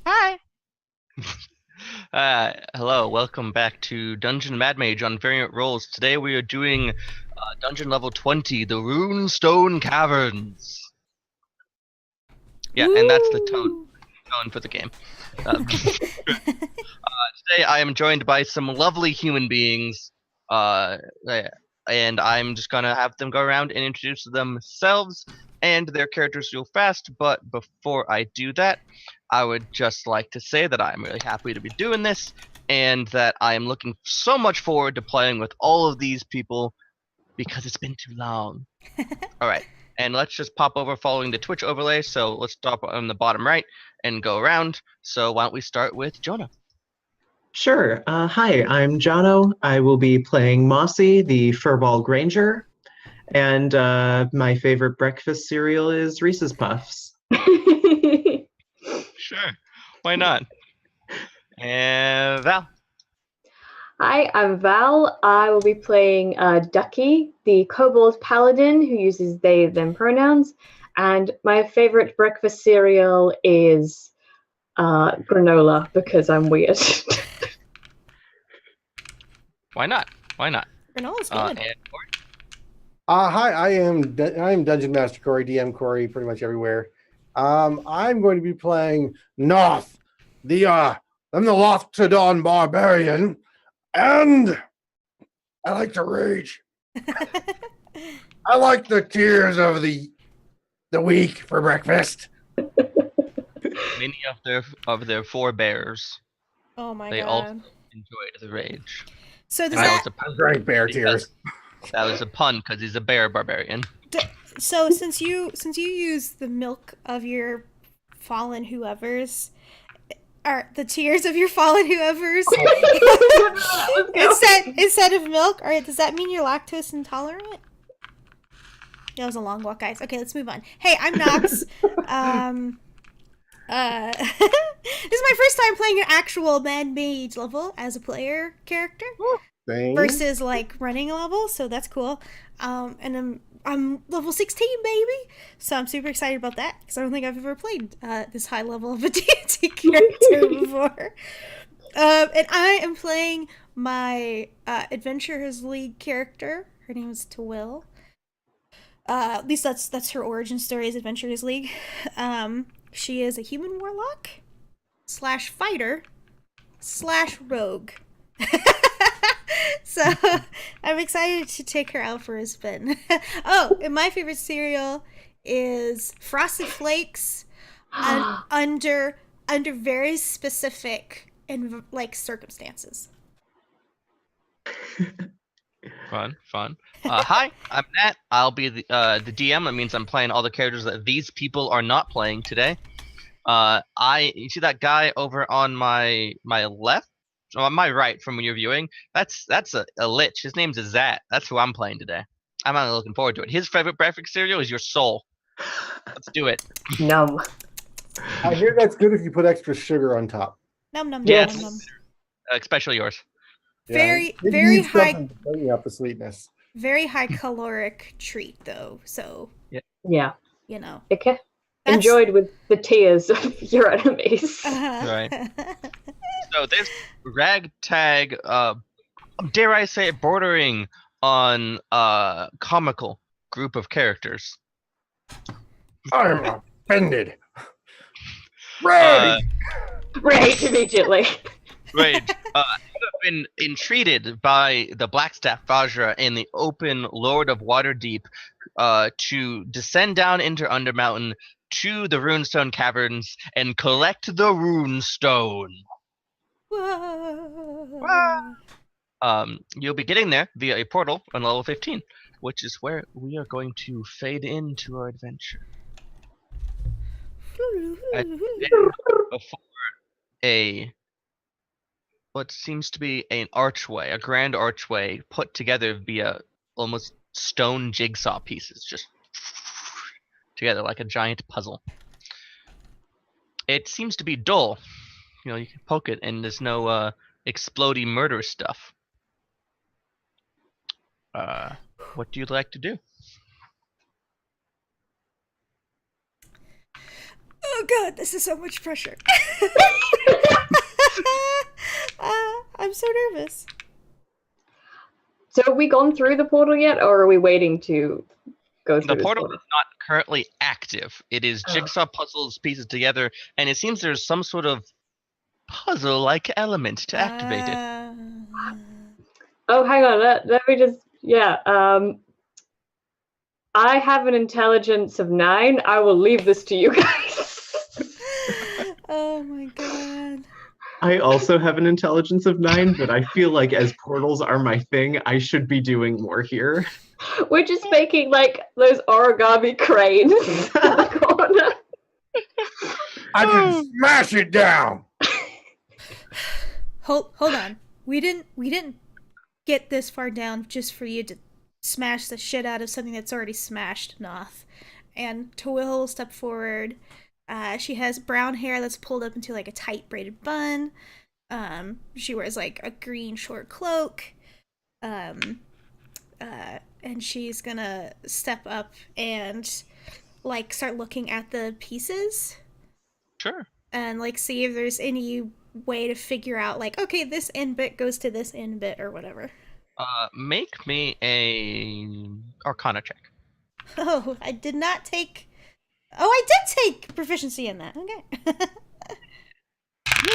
Hi. Hello, welcome back to Dungeon Mad Mage on Variant Roles. Today we are doing Dungeon level 20, the Runestone Caverns. Yeah, and that's the Woo! tone for the game. Today I am joined by some lovely human beings, uh, eh, and I'm just gonna have them go around and introduce themselves and their characters real fast. But before I do that, I would just like to say that I'm really happy to be doing this, and that I am looking so much forward to playing with all of these people because it's been too long. All right, and let's just pop over following the Twitch overlay. So let's stop on the bottom right and go around. So why don't we start with Jonah? Sure. Hi, I'm Jono. I will be playing Mossy, the Furball Granger, and my favorite breakfast cereal is Reese's Puffs. Sure, why not? And Val. Hi, I'm Val. I will be playing Ducky, the kobold paladin who uses they, them pronouns. And my favorite breakfast cereal is granola because I'm weird. Why not? Why not? Granola's good. And Corey? Hi, I'm Dungeon Master Corey, DM Corey, pretty much everywhere. I'm going to be playing Noth, I'm the Loftodon Barbarian, and I like to rage. I like the tears of the week for breakfast. Many of their forebears, Oh my they god. also enjoyed the rage. So does And that was a pun. I drank bear tears. That was a pun because he's a bear barbarian. So since you use the milk of your fallen whoever's or the tears of your fallen whoever's instead of milk, all right, does that mean you're lactose intolerant? That was a long walk, guys. Okay, let's move on. Hey, I'm Nox. This is my first time playing an actual Mad Mage level as a player character versus like running a level, so that's cool. And I'm level 16, baby, so I'm super excited about that because I don't think I've ever played this high level of a D&D character before. And I am playing my Adventurers League character. Her name is Twill. At least that's her origin story is Adventurers League. She is a human warlock slash fighter slash rogue. So I'm excited to take her out for a spin. Oh, and my favorite cereal is Frosted Flakes under very specific and like circumstances. Fun. Hi, I'm Nat. I'll be the DM. That means I'm playing all the characters that these people are not playing today. You see that guy over on my left, on my right from when you're viewing? That's a lich. His name's Zat. That's who I'm playing today. I'm not looking forward to it. His favorite breakfast cereal is your soul. Let's do it. Num. I hear that's good if you put extra sugar on top. Num num Yes. num num. Especially yours. Very It very needs high something to bring up the sweetness. very high caloric treat though. So Yeah. you know. Okay. Enjoyed with the tears of your enemies. Right. So this ragtag, dare I say it, bordering on comical group of characters. I'm offended. Rage! Right, immediately. Rage. You have been entreated by the Blackstaff Vajra and the Open Lord of Waterdeep to descend down into Undermountain to the Runestone Caverns and collect the Runestone. Whoa. You'll be getting there via a portal on level 15, which is where we are going to fade into our adventure. Before what seems to be an archway, a grand archway put together via almost stone jigsaw pieces, just together like a giant puzzle. It seems to be dull. You know, you can poke it and there's no explodey murder stuff. What do you like to do? Oh god, this is so much pressure. I'm so nervous. So have we gone through the portal yet, or are we waiting to go through The this portal is not currently active. It is jigsaw puzzles pieces together, and it seems there's some sort of puzzle-like element to activate it. Oh, hang on. Let me just. Yeah. I have an intelligence of 9. I will leave this to you guys. Oh my god. I also have an intelligence of 9, but I feel like as portals are my thing, I should be doing more here. We're just making like those origami cranes in the corner. I can smash it down. Hold on. We didn't get this far down just for you to smash the shit out of something that's already smashed, Noth. And Tawil will step forward. She has brown hair that's pulled up into like a tight braided bun. She wears like a green short cloak. And she's gonna step up and like start looking at the pieces. Sure. And like see if there's any way to figure out like, okay, this end bit goes to this end bit or whatever. Make me a Arcana check. Oh, I did not take. Oh, I did take proficiency in that. Okay.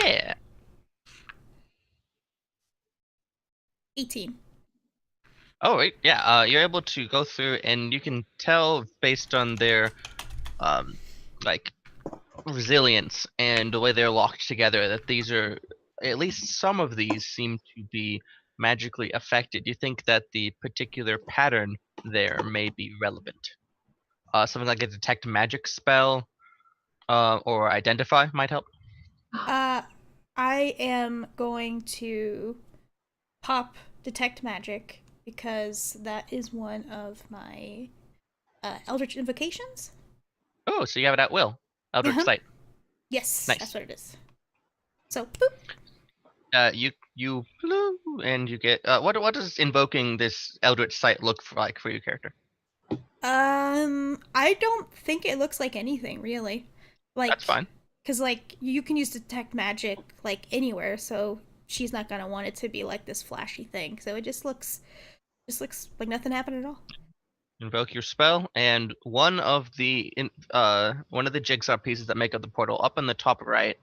Yeah. 18. Oh, wait, yeah. You're able to go through, and you can tell based on their, like, resilience and the way they're locked together that these are, at least some of these seem to be magically affected. You think that the particular pattern there may be relevant. Something like a detect magic spell, or identify might help. I am going to pop detect magic because that is one of my eldritch invocations. Oh, so you have it at will. Eldritch Sight. Yes, Nice. that's what it is. So, boop. You and you get what does invoking this Eldritch Sight look like for your character? I don't think it looks like anything really. Like That's fine. Because like you can use detect magic like anywhere, so she's not gonna want it to be like this flashy thing. So it just looks like nothing happened at all. Invoke your spell, and one of the jigsaw pieces that make up the portal, up in the top right,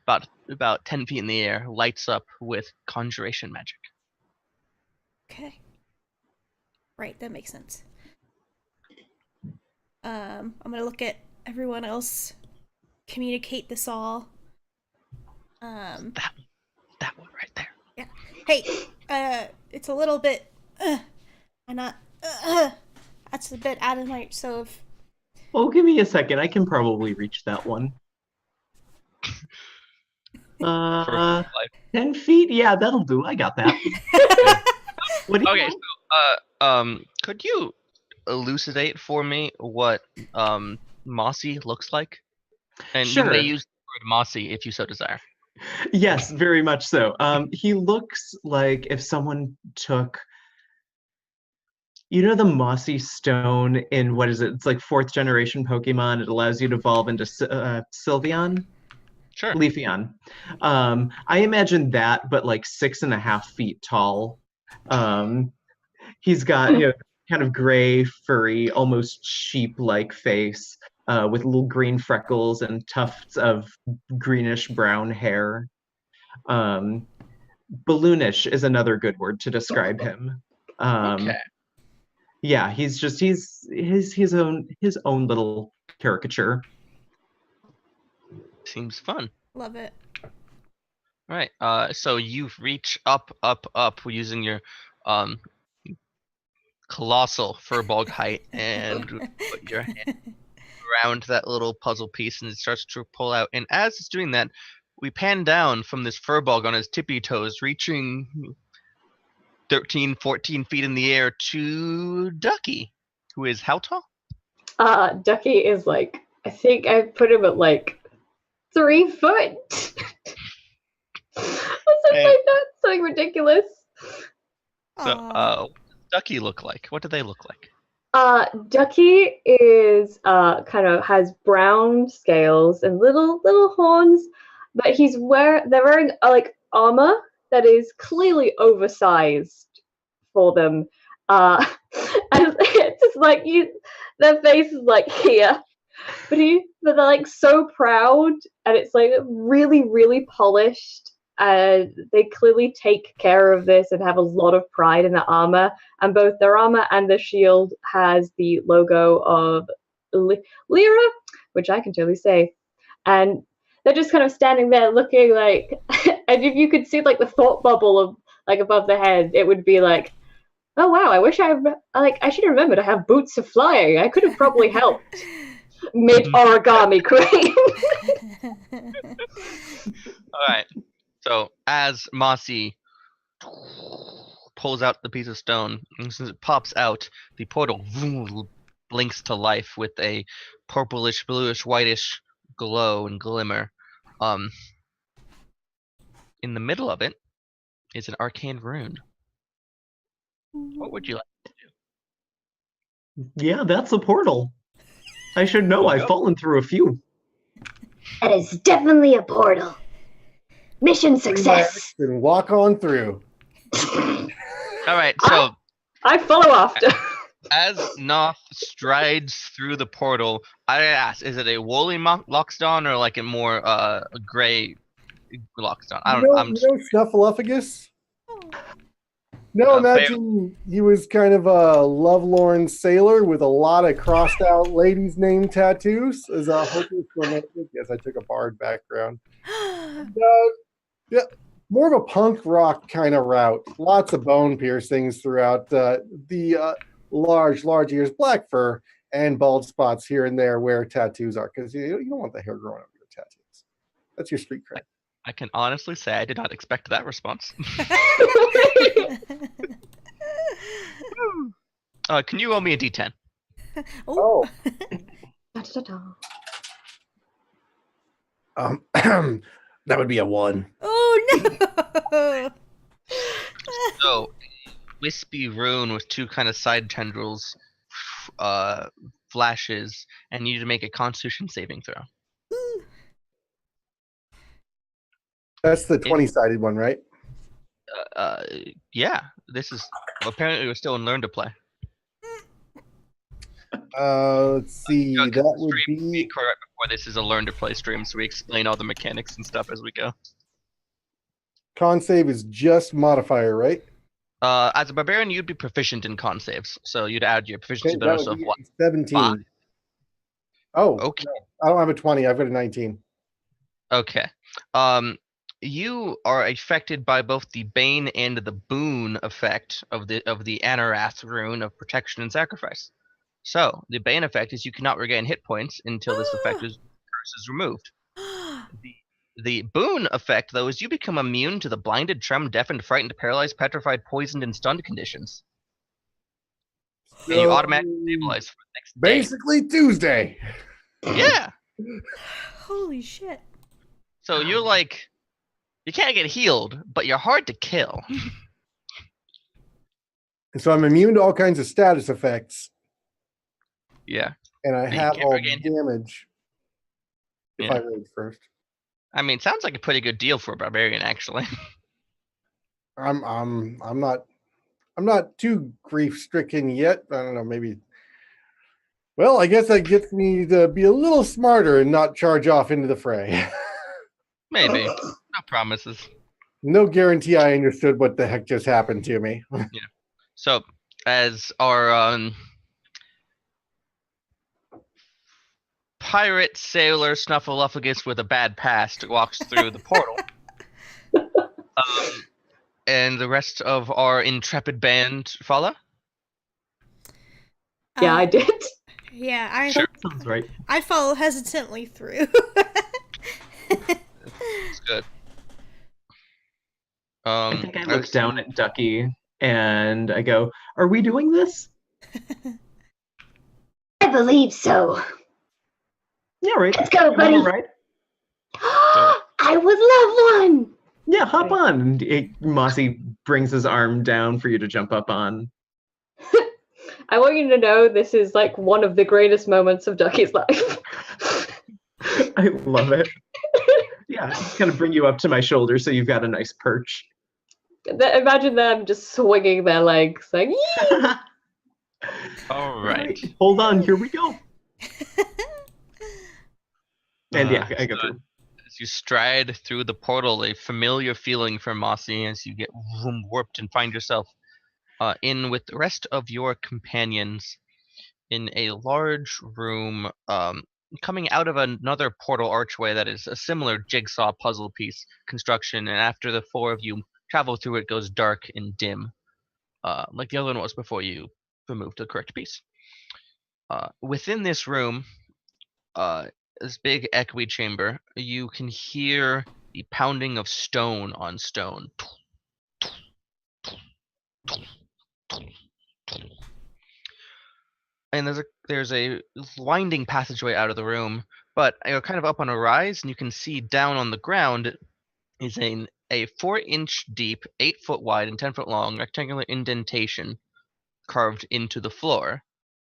about 10 feet in the air, lights up with conjuration magic. Okay. Right, that makes sense. I'm gonna look at everyone else. Communicate this all. That one right there. Yeah. Hey, it's a little bit. I'm not. That's a bit out of my. So if. Oh, give me a second. I can probably reach that one. 10 feet? Yeah, that'll do. I got that. What do you Okay, so could you elucidate for me what Mossy looks like? And Sure. you may use the word Mossy if you so desire. Yes, very much so. He looks like if someone took, you know, the mossy stone in, what is it? It's like 4th generation Pokemon. It allows you to evolve into Sylveon? Sure. Leafeon. I imagine that, but like 6.5 feet tall. He's got, you know, kind of gray, furry, almost sheep-like face. With little green freckles and tufts of greenish brown hair. Balloonish is another good word to describe him. Okay. Yeah, he's his own little caricature. Seems fun. Love it. All right. So you reach up using your colossal furball height and put your hand around that little puzzle piece, and it starts to pull out. And as it's doing that, we pan down from this furball on his tippy toes, reaching 13, 14 feet in the air to Ducky, who is how tall? Ducky is like, I think I put him at like 3 foot. Something like that. Something ridiculous. So, what does Ducky look like? What do they look like? Ducky is kind of has brown scales and little horns, but they're wearing like armor that is clearly oversized for them. And it's just like their face is like here, but they're like so proud, and it's like really, really polished. They clearly take care of this and have a lot of pride in their armor. And both their armor and their shield has the logo of Lyra, which I can totally say. And they're just kind of standing there looking like, and if you could see like the thought bubble of like above their head, it would be like, oh wow, I wish I should have remembered I have boots of flying. I could have probably helped. Mid origami queen. All right. So as Mossy pulls out the piece of stone, and since it pops out, the portal blinks to life with a purplish, bluish, whitish glow and glimmer. In the middle of it is an arcane rune. What would you like to do? Yeah, that's a portal. I should know. I've fallen through a few. That is definitely a portal. Mission success. And walk on through. All right, so I follow after. as Noth strides through the portal, I ask, is it a woolly lockstone or like a more a gray lockstone? I don't know. You know Snuffleupagus? No, imagine he was kind of a lovelorn sailor with a lot of crossed out ladies' name tattoos. As a hopeless romantic. Yes, I took a bard background. Yeah, more of a punk rock kind of route. Lots of bone piercings throughout the large ears, black fur, and bald spots here and there where tattoos are, because you don't want the hair growing up your tattoos. That's your street cred. I can honestly say I did not expect that response. Can you roll me a d10? Oh. That would be a 1. Oh no! So, wispy rune with two kind of side tendrils flashes, and you need to make a Constitution saving throw. That's the 20-sided one, right? Yeah. This is apparently we're still in Learn to Play. Let's see. That would be correct before this is a Learn to Play stream, so we explain all the mechanics and stuff as we go. Con save is just modifier, right? As a barbarian, you'd be proficient in con saves, so you'd add your proficiency bonus of what? 17. 5? Oh, okay. No, I don't have a 20. I've got a 19. Okay. You are affected by both the Bane and the Boon effect of the Anarath rune of protection and sacrifice. So the Bane effect is you cannot regain hit points until this effect is removed. The Boon effect, though, is you become immune to the blinded, tremmed, deafened, frightened, paralyzed, petrified, poisoned, and stunned conditions. So, and you automatically stabilize for the next day. Basically Tuesday. Yeah. Holy shit. So you're like, you can't get healed, but you're hard to kill. And so I'm immune to all kinds of status effects. Yeah. And I have all damage if I rage first. I mean, sounds like a pretty good deal for a barbarian, actually. I'm not too grief stricken yet. I don't know, maybe. Well, I guess that gets me to be a little smarter and not charge off into the fray. Maybe. No promises. No guarantee I understood what the heck just happened to me. Yeah. So, as our pirate sailor Snuffleupagus with a bad past walks through the portal, and the rest of our intrepid band follow? Yeah, I did. Yeah, Sure. Sounds right. I follow hesitantly through. That's good. I think I look down at Ducky and I go, "Are we doing this?" I believe so. Yeah, right. Let's go, buddy. All right. I would love one. Yeah, hop on. Mossy brings his arm down for you to jump up on. I want you to know this is like one of the greatest moments of Ducky's life. I love it. Yeah, just kind of bring you up to my shoulder so you've got a nice perch. Imagine them just swinging their legs, like, yee! All right. Hold on, here we go. And yeah, I go through. As you stride through the portal, a familiar feeling for Mossy as you get warped and find yourself in with the rest of your companions in a large room coming out of another portal archway that is a similar jigsaw puzzle piece construction, and after the four of you travel through it goes dark and dim, like the other one was before you removed the correct piece. Within this room, this big echoey chamber, you can hear the pounding of stone on stone. And there's a winding passageway out of the room, but you're kind of up on a rise, and you can see down on the ground is a 4-inch deep, 8-foot wide, and 10-foot long rectangular indentation carved into the floor.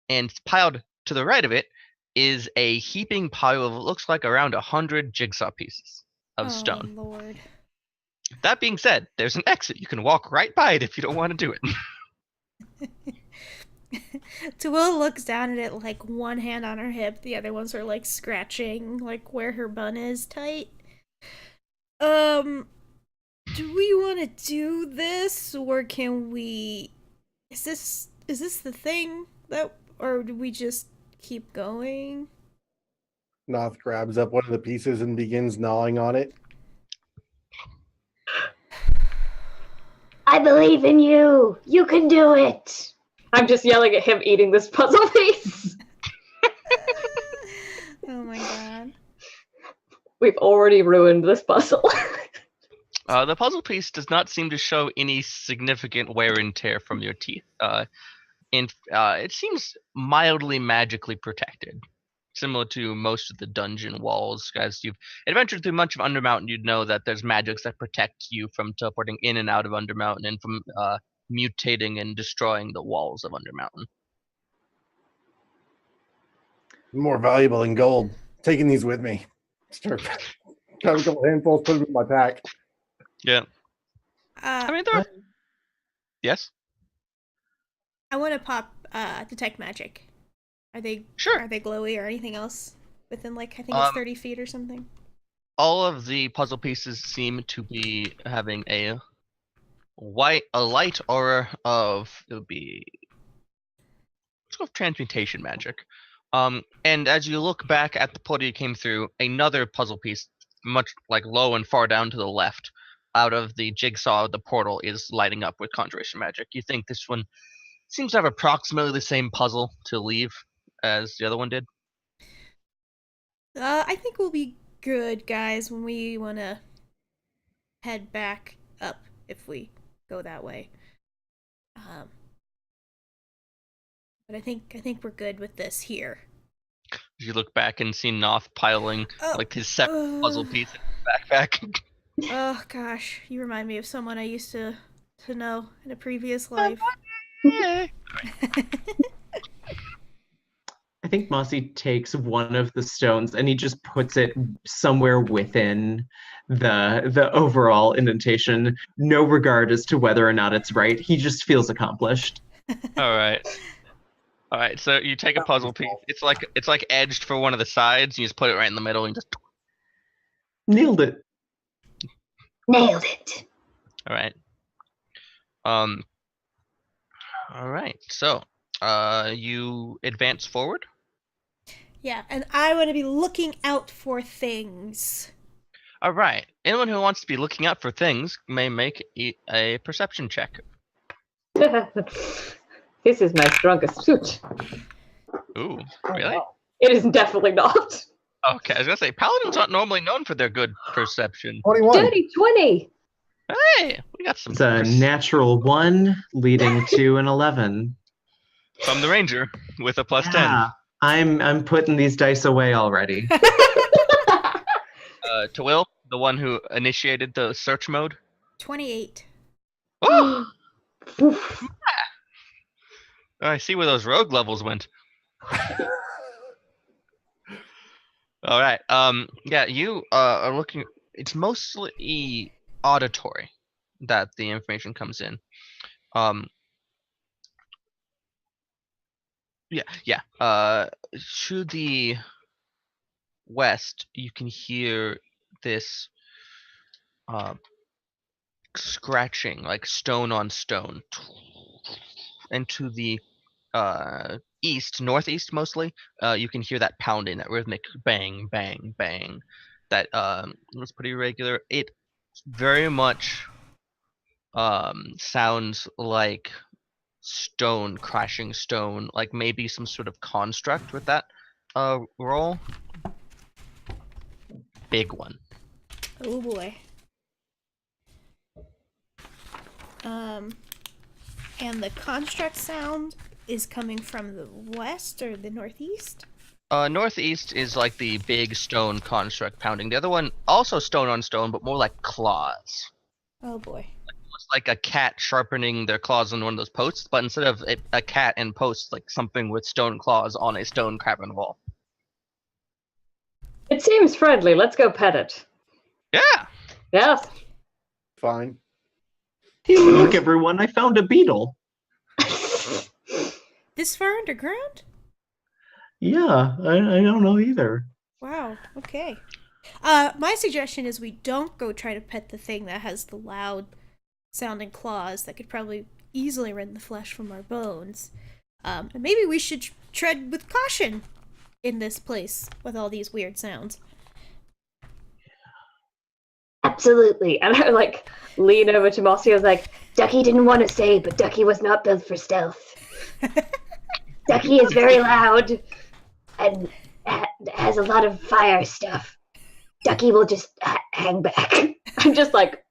And piled to the right of it is a heaping pile of what looks like around 100 jigsaw pieces of stone. Lord. That being said, there's an exit. You can walk right by it if you don't want to do it. Tawilla looks down at it, like one hand on her hip, the other one's are like scratching like where her bun is tight. Do we want to do this, or can we? Is this the thing that, or do we just keep going? Noth grabs up one of the pieces and begins gnawing on it. I believe in you. You can do it. I'm just yelling at him eating this puzzle piece. Oh my god. We've already ruined this puzzle. The puzzle piece does not seem to show any significant wear and tear from your teeth. It seems mildly magically protected, similar to most of the dungeon walls. As you've adventured through much of Undermountain, you'd know that there's magics that protect you from teleporting in and out of Undermountain and from mutating and destroying the walls of Undermountain. More valuable than gold. Taking these with me. Start got a couple handfuls, put them in my pack. Yeah. I mean, yes. I want to pop detect magic. Are they sure? Are they glowy or anything else within like I think it's 30 feet or something? All of the puzzle pieces seem to be having a light aura of, it would be, let's go with transmutation magic. And as you look back at the portal you came through, another puzzle piece, much like low and far down to the left, out of the jigsaw of the portal, is lighting up with conjuration magic. You think this one seems to have approximately the same puzzle to leave as the other one did? I think we'll be good, guys, when we want to head back up if we go that way. But I think we're good with this here. You look back and see Noth piling like his second puzzle piece in his backpack. Oh gosh, you remind me of someone I used to know in a previous life. I think Mossy takes one of the stones and he just puts it somewhere within the overall indentation. No regard as to whether or not it's right. He just feels accomplished. All right. So you take a puzzle piece. It's like edged for one of the sides. You just put it right in the middle and just nailed it. Nailed it. All right. All right. So, you advance forward. Yeah, and I want to be looking out for things. All right. Anyone who wants to be looking out for things may make a perception check. This is my strongest suit. Ooh, really? It is definitely not. Okay, I was gonna say paladins aren't normally known for their good perception. 21. Dirty 20. Hey, we got some. It's a natural 1 leading to an 11. From the ranger with a plus 10. I'm putting these dice away already. To Will, the one who initiated the search mode. 28. Oh! Oh, I see where those rogue levels went. All right. Yeah, you are looking. It's mostly auditory that the information comes in. Um. Yeah. Yeah. To the west, you can hear this scratching, like stone on stone, and to the east, northeast mostly, you can hear that pounding, that rhythmic bang, bang, bang. That was pretty regular. It very much sounds like stone crashing stone, like maybe some sort of construct with that roll. Big one. Oh boy. And the construct sound is coming from the west or the northeast? Northeast is like the big stone construct pounding. The other one also stone on stone, but more like claws. Oh boy. Almost like a cat sharpening their claws on one of those posts, but instead of a cat and posts, like something with stone claws on a stone cavern wall. It seems friendly. Let's go pet it. Yeah. Yes. Fine. Hey, look, everyone! I found a beetle. This far underground? Yeah, I don't know either. Wow, okay. My suggestion is we don't go try to pet the thing that has the loud sounding claws that could probably easily rend the flesh from our bones. And maybe we should tread with caution in this place with all these weird sounds. Absolutely. And I like lean over to Mossy. I was like, Ducky didn't want to say, but Ducky was not built for stealth. Ducky is very loud and has a lot of fire stuff. Ducky will just hang back. I'm just like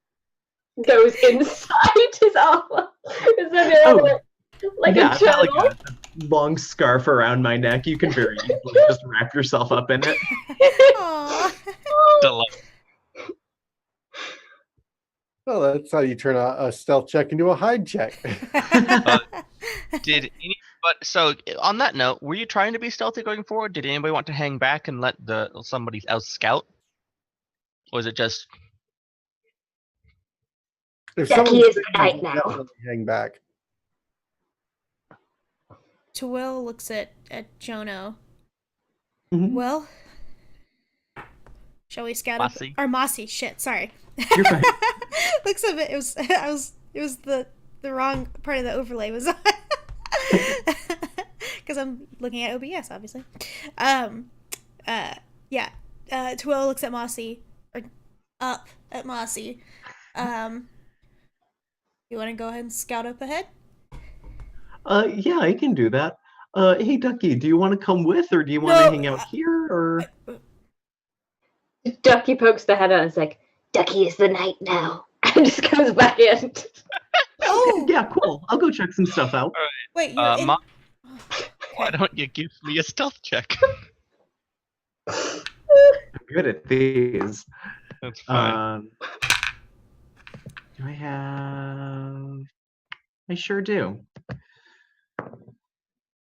goes inside his armor. Is that like Yeah, a I've got journal? like a long scarf around my neck. You can very easily just wrap yourself up in it. Aww. Delightful. Well, that's how you turn a stealth check into a hide check. Did any? But so on that note, were you trying to be stealthy going forward? Did anybody want to hang back and let somebody else scout? Or was it just If Ducky someone's is big, the night you now. definitely hang back. Twill looks at Jono. Mhm. Well, shall we scout Mossy? up? Or Mossy, shit, sorry. You're fine. Looks of it, it was the wrong part of the overlay was on. Because I'm looking at OBS, obviously. Yeah. Twill looks at Mossy, or up at Mossy. You want to go ahead and scout up ahead? Yeah, I can do that. Hey, Ducky, do you want to come with, or do you want to No, hang out here, or? Ducky pokes the head out and is like, Ducky is the night now. and just goes back in. Oh! Yeah, cool. I'll go check some stuff out. Wait, you're in... why don't you give me a stealth check? I'm good at these. That's fine. Do I have? I sure do.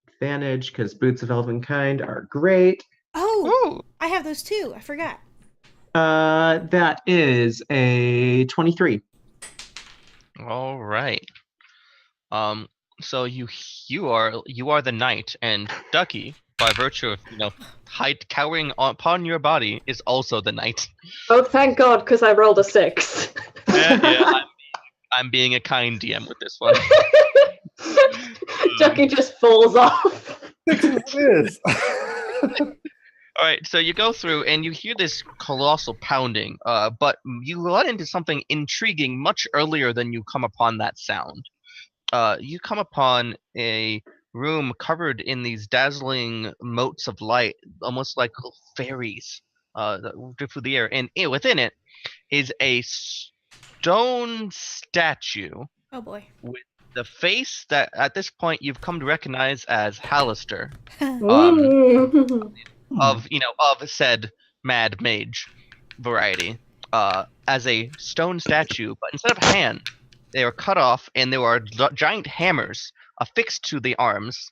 Advantage, because Boots of Elvenkind are great. Oh! Ooh. I have those too. I forgot. That is a 23. All right. So you are the knight, and Ducky, by virtue of cowering upon your body, is also the knight. Oh, thank God, because I rolled a 6. Yeah, I'm being a kind DM with this one. Ducky just falls off. It is. All right, so you go through and you hear this colossal pounding, but you run into something intriguing much earlier than you come upon that sound. You come upon a room covered in these dazzling motes of light, almost like fairies that drift through the air. And within it is a stone statue Oh boy. with the face that at this point you've come to recognize as Hallister. Of said mad mage variety, as a stone statue, but instead of hand, they are cut off, and there are giant hammers affixed to the arms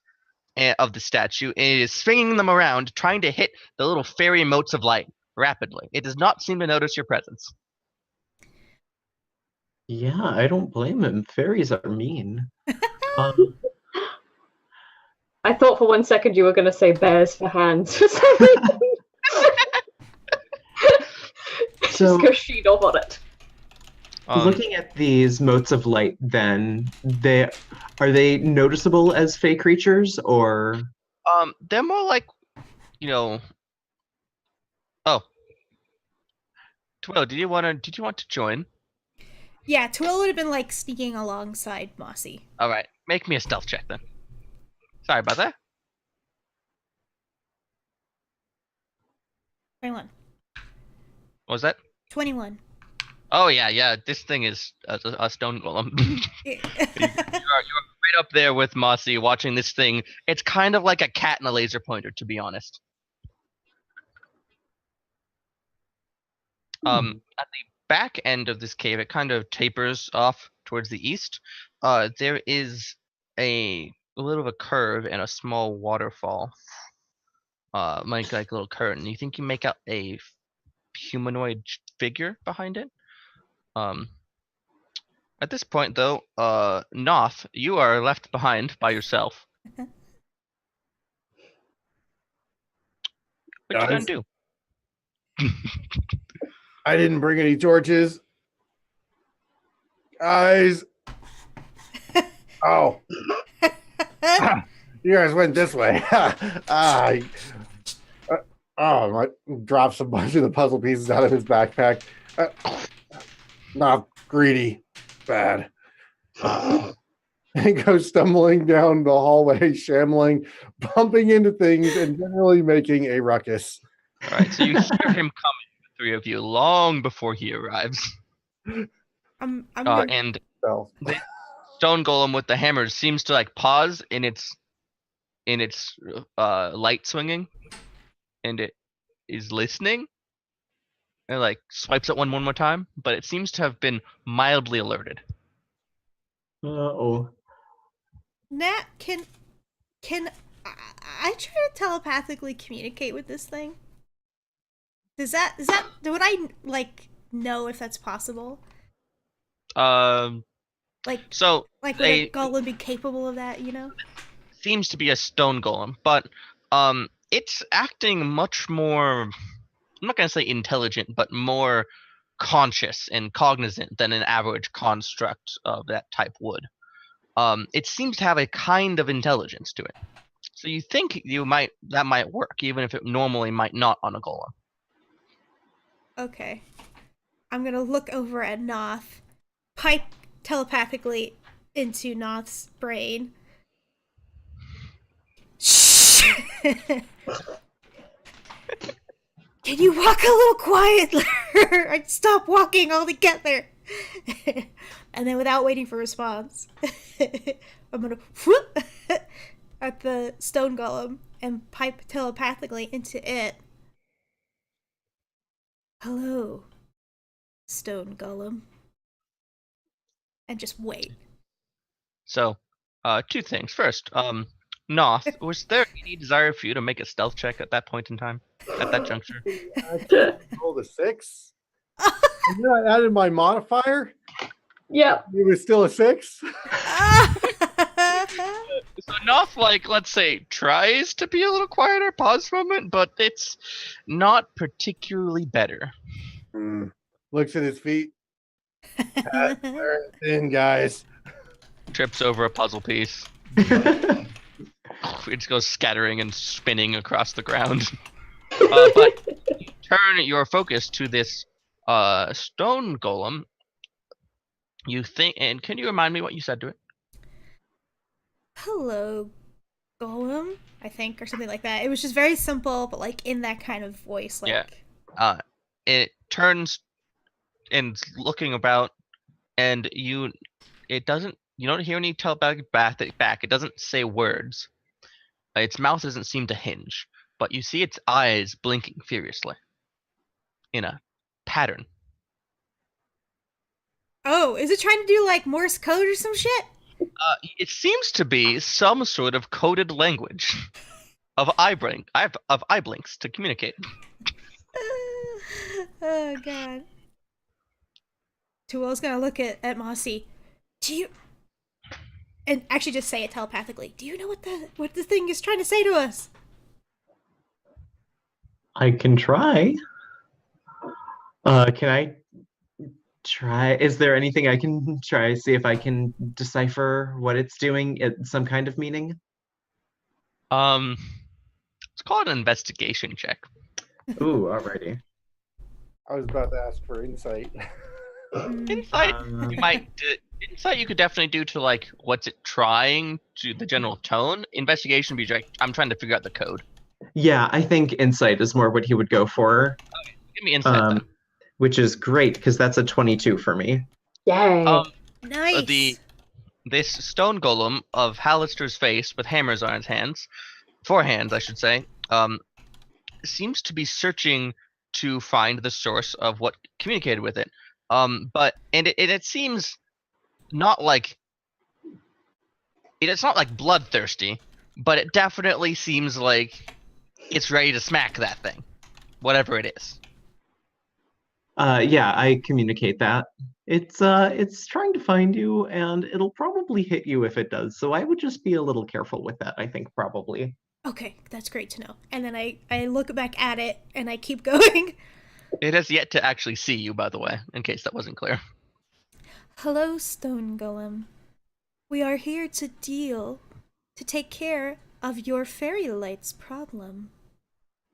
of the statue, and it is swinging them around, trying to hit the little fairy motes of light rapidly. It does not seem to notice your presence. Yeah, I don't blame him. Fairies are mean. Um, I thought for 1 second you were going to say bears for hands for some reason. So- Just go sheet off on it. Looking at these motes of light, then are they noticeable as fey creatures, or? They're more like, Oh, Twill, did you want to join? Yeah, Twill would have been like sneaking alongside Mossy. All right, make me a stealth check then. Sorry about that. 21. What was that? 21. Oh yeah. This thing is a stone golem. You're right up there with Mossy watching this thing. It's kind of like a cat and a laser pointer, to be honest. At the back end of this cave, it kind of tapers off towards the east. There is a little of a curve and a small waterfall. Like a little curtain. You think you make out a humanoid figure behind it? At this point, though, Noth, you are left behind by yourself. What you gonna do? I didn't bring any torches. Guys. Oh. You guys went this way. Drops a bunch of the puzzle pieces out of his backpack. Not greedy. Bad. And goes stumbling down the hallway, shambling, bumping into things, and generally making a ruckus. All right, so you hear him coming, the three of you, long before he arrives. I'm gonna... And the stone golem with the hammer seems to like pause in its light swinging, and it is listening, and like swipes it one more time, but it seems to have been mildly alerted. Uh-oh. Nat, can I try to telepathically communicate with this thing? Would I like know if that's possible? So would a golem be capable of that, seems to be a stone golem, but it's acting much more, I'm not going to say intelligent, but more conscious and cognizant than an average construct of that type would. It seems to have a kind of intelligence to it. So you think that might work, even if it normally might not on a golem. Okay. I'm gonna look over at Noth, pipe telepathically into Noth's brain. Shh! Can you walk a little quieter? I'd stop walking altogether. And then without waiting for response, I'm gonna whoop at the stone golem and pipe telepathically into it. Hello, stone golem. And just wait. So, two things. First, Noth, was there any desire for you to make a stealth check at that point in time? At that juncture? I rolled a 6. And then I added my modifier. Yep. It was still a 6. So Noth, let's say, tries to be a little quieter, pause for a moment, but it's not particularly better. Looks at his feet. In, guys. Trips over a puzzle piece. It just goes scattering and spinning across the ground. But you turn your focus to this stone golem. You think, and can you remind me what you said to it? Hello, golem, I think, or something like that. It was just very simple, but like in that kind of voice. Yeah. It turns and looking about, and you don't hear any telepathic back. It doesn't say words. Its mouth doesn't seem to hinge, but you see its eyes blinking furiously in a pattern. Oh, is it trying to do like Morse code or some shit? It seems to be some sort of coded language of eye blinks to communicate. Oh god. Tuel's gonna look at Mossy. Do you and actually just say it telepathically. Do you know what the thing is trying to say to us? I can try. Can I try? Is there anything I can try? See if I can decipher what it's doing. Some kind of meaning. Let's call it an investigation check. Ooh, alrighty. I was about to ask for insight. Insight, insight you could definitely do to like what's it trying to the general tone. Investigation would be like I'm trying to figure out the code. Yeah, I think insight is more what he would go for. Give me insight then. Which is great because that's a 22 for me. Yay. Nice. This stone golem of Hallister's face with hammers on his hands, 4 hands I should say, seems to be searching to find the source of what communicated with it. But it seems not like it's not like bloodthirsty, but it definitely seems like it's ready to smack that thing, whatever it is. Yeah, I communicate that. It's trying to find you, and it'll probably hit you if it does. So I would just be a little careful with that, I think, probably. Okay, that's great to know. And then I look back at it and I keep going. It has yet to actually see you, by the way, in case that wasn't clear. Hello, Stone Golem. We are here to take care of your fairy lights problem.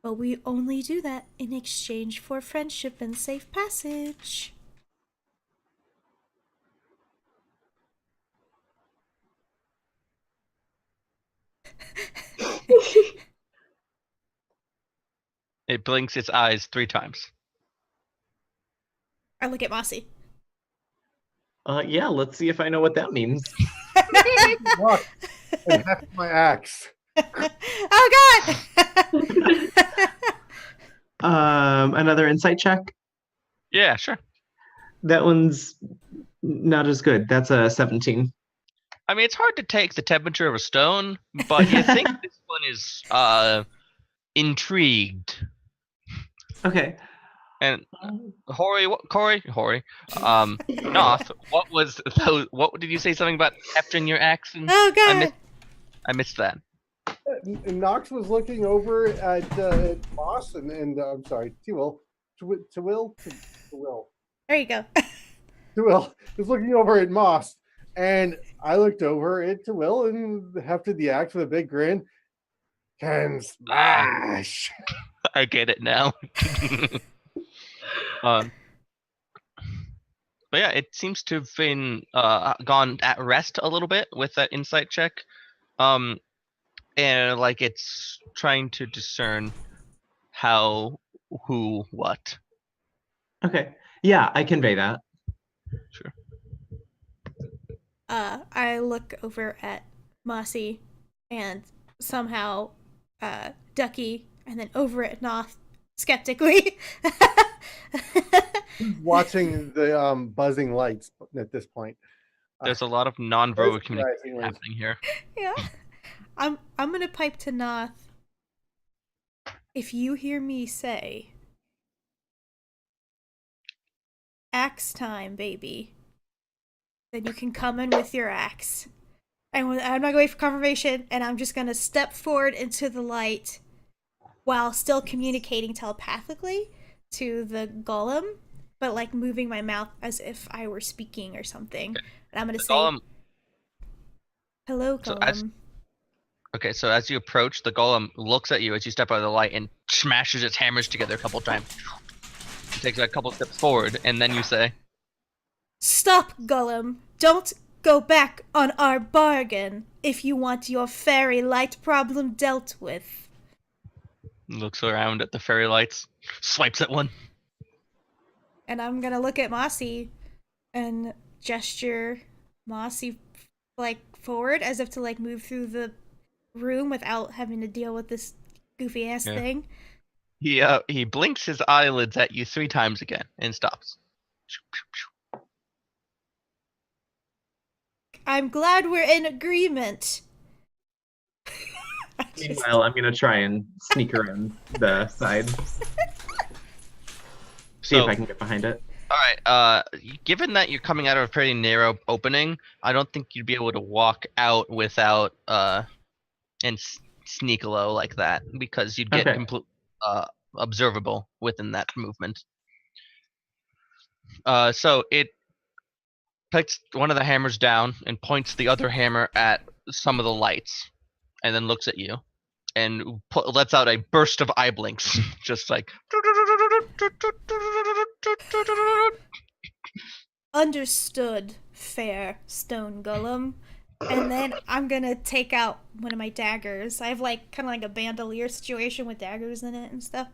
But we only do that in exchange for friendship and safe passage. It blinks its eyes 3 times. I look at Mossy. Yeah, let's see if I know what that means. Look, and that's my axe. Oh god! Another insight check. Yeah, sure. That one's not as good. That's a 17. I mean, it's hard to take the temperature of a stone, but you think this one is intrigued. Okay. And Hori, Noth, what did you say something about hefting your axe? And Oh god! I missed that. Nox was looking over at Moss and I'm sorry, T-Will. There you go. T-Will was looking over at Moss, and I looked over at T-Will and hefted the axe with a big grin. Can smash. I get it now. But yeah, it seems to have been gone at rest a little bit with that insight check. And like it's trying to discern how, who, what. Okay. Yeah, I convey that. Sure. I look over at Mossy and somehow Ducky, and then over at Noth skeptically. Watching the buzzing lights at this point. There's a lot of non-verbal communication happening here. Yeah. I'm gonna pipe to Noth. If you hear me say axe time, baby, then you can come in with your axe. And I'm not gonna wait for confirmation, and I'm just gonna step forward into the light while still communicating telepathically to the golem, but like moving my mouth as if I were speaking or something. Okay. And I'm gonna The say, golem, hello, golem. so as you approach, the golem looks at you as you step out of the light and smashes its hammers together a couple times. It takes a couple steps forward, and then you say, Stop, golem. Don't go back on our bargain if you want your fairy light problem dealt with. looks around at the fairy lights, swipes at one. And I'm gonna look at Mossy and gesture Mossy like forward as if to like move through the room without having to deal with this goofy ass thing. He blinks his eyelids at you 3 times again and stops. I'm glad we're in agreement. Meanwhile, I'm gonna try and sneak around the side. See if I can get behind it. Alright, given that you're coming out of a pretty narrow opening, I don't think you'd be able to walk out without, and sneak low like that, because you'd get observable within that movement. So it picks one of the hammers down and points the other hammer at some of the lights, and then looks at you, and lets out a burst of eye blinks, just like. Understood, fair stone golem. And then I'm gonna take out one of my daggers. I have like kind of like a bandolier situation with daggers in it and stuff.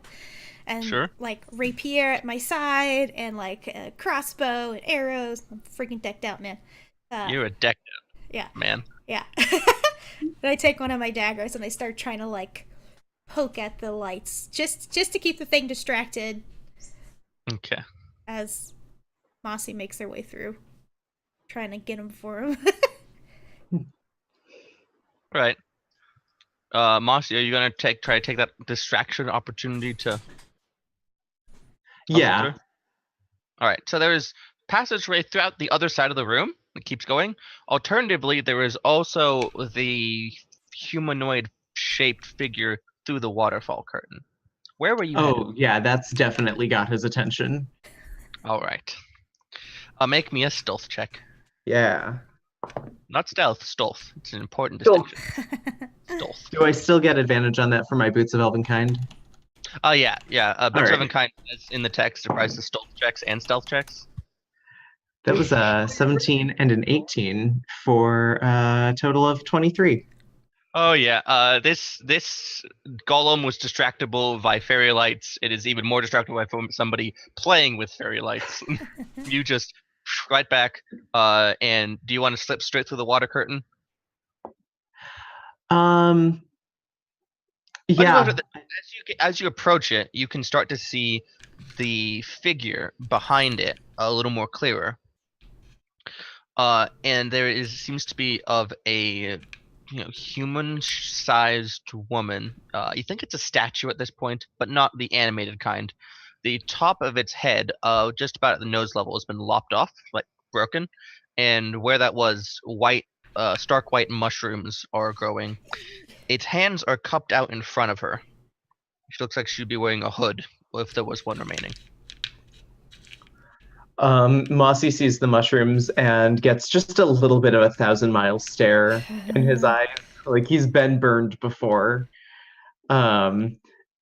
And like rapier at my side and like a crossbow and arrows. I'm freaking decked out, man. You're a decked out. Yeah. Man. Yeah. And I take one of my daggers and I start trying to like poke at the lights just to keep the thing distracted. Okay. As Mossy makes their way through, trying to get him for him. Right. Mossy, are you gonna try to take that distraction opportunity to? Yeah. All right. So there is passageway throughout the other side of the room. It keeps going. Alternatively, there is also the humanoid-shaped figure through the waterfall curtain. Where were you? Oh, yeah, that's definitely got his attention. All right. Make me a stealth check. Yeah. Not stealth, stealth. It's an important distinction. Stealth. Do I still get advantage on that for my Boots of Elvenkind? Oh, yeah. Boots of Elvenkind is in the text applies stealth checks and stealth checks. That was a 17 and an 18 for a total of 23. Oh yeah, this golem was distractible by fairy lights. It is even more distractible by somebody playing with fairy lights. You just right back. And do you want to slip straight through the water curtain? Yeah. As you approach it, you can start to see the figure behind it a little more clearer. And there seems to be of a human-sized woman. You think it's a statue at this point, but not the animated kind. The top of its head, just about at the nose level, has been lopped off, like broken, and where that was, stark white mushrooms are growing. Its hands are cupped out in front of her. She looks like she'd be wearing a hood, if there was one remaining. Mossy sees the mushrooms and gets just a little bit of a 1,000-mile stare in his eyes, like he's been burned before.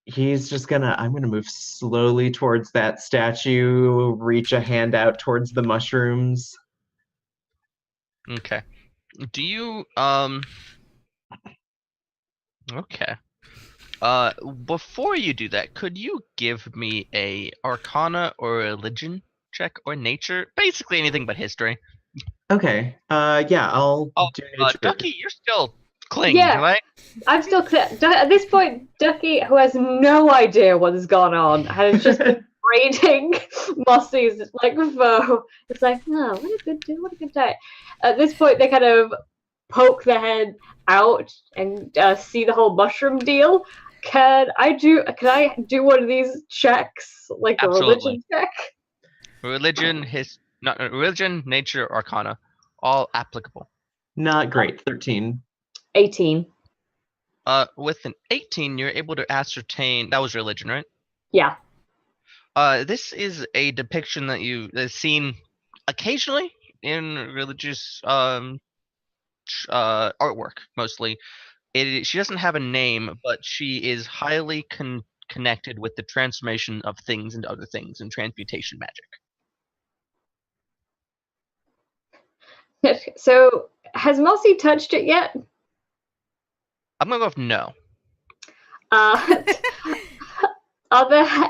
He's just I'm gonna move slowly towards that statue, reach a hand out towards the mushrooms. Okay. Do you okay. Before you do that, could you give me a Arcana or religion check or nature? Basically anything but history. Okay. Yeah, I'll do nature. Ducky, you're still clinging, right? I'm still at this point, Ducky, who has no idea what has gone on, has just been braiding Mossy's foe. It's like, oh, what a good day. At this point, they kind of poke their head out and see the whole mushroom deal. Can I do one of these checks, like Absolutely. A religion check? Religion, nature, arcana, all applicable. Not great. 13. 18. With an 18, you're able to ascertain that was religion, right? Yeah. This is a depiction that you've seen occasionally in religious artwork, mostly. She doesn't have a name, but she is highly connected with the transformation of things into other things and transmutation magic. So, has Mossy touched it yet? I'm gonna go with no.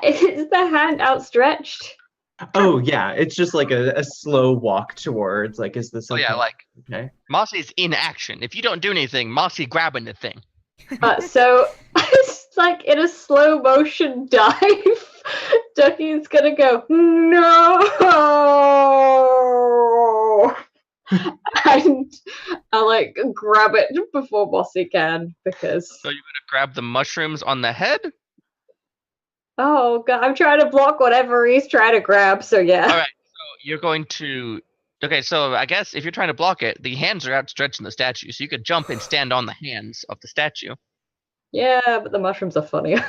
Is the hand outstretched? Oh yeah, it's just like a slow walk towards. Like, is this something? Oh yeah, like okay. Mossy's in action. If you don't do anything, Mossy grabbing the thing. So it's like in a slow motion dive. Ducky's gonna go no, And I grab it before Mossy can because. So you're gonna grab the mushrooms on the head? Oh god, I'm trying to block whatever he's trying to grab. So yeah. All right. So you're going to. Okay, so I guess if you're trying to block it, the hands are outstretched in the statue, so you could jump and stand on the hands of the statue. Yeah, but the mushrooms are funnier.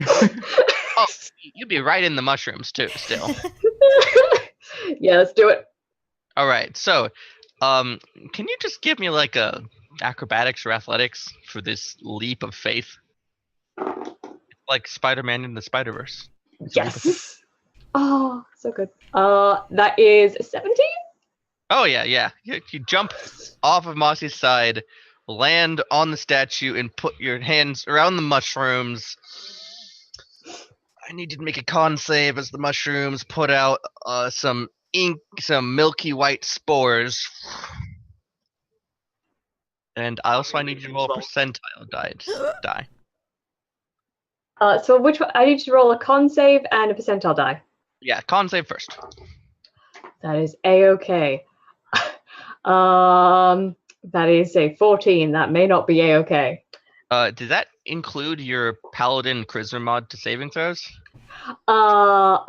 Oh, you'd be right in the mushrooms too, still. Yeah, let's do it. All right, so, can you just give me like a acrobatics or athletics for this leap of faith? It's like Spider-Man in the Spider-Verse. Yes. Oh, so good. That is 17. Oh yeah. You jump off of Mossy's side, land on the statue, and put your hands around the mushrooms. I need you to make a con save as the mushrooms put out some ink, some milky white spores. And I need you to roll a percentile die. So which one? I need to roll a con save and a percentile die. Yeah, con save first. That is A-okay. That is a 14. That may not be A-okay. Does that include your paladin charisma mod to saving throws? It's oh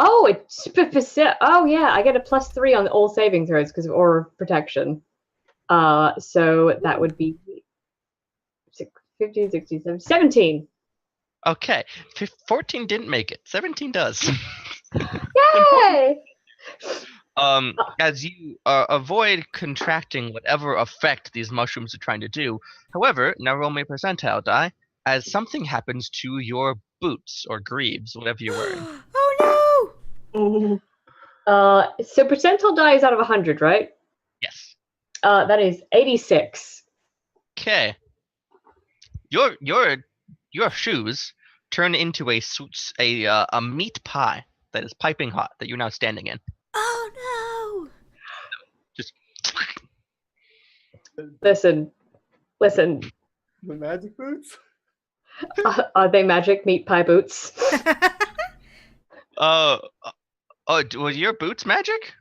yeah, I get a +3 on all saving throws because of aura of protection. So that would be 15, 16, 17. Okay, 14 didn't make it. 17 does. Yay! As you avoid contracting whatever effect these mushrooms are trying to do. However, now roll me a percentile die as something happens to your boots or greaves, whatever you're wearing. Oh Oh. So percentile die is out of 100, right? Yes. That is 86. Okay. Your shoes turn into a meat pie that is piping hot that you're now standing in. Oh Just Listen. The magic boots? Are they magic meat pie boots? were your boots magic?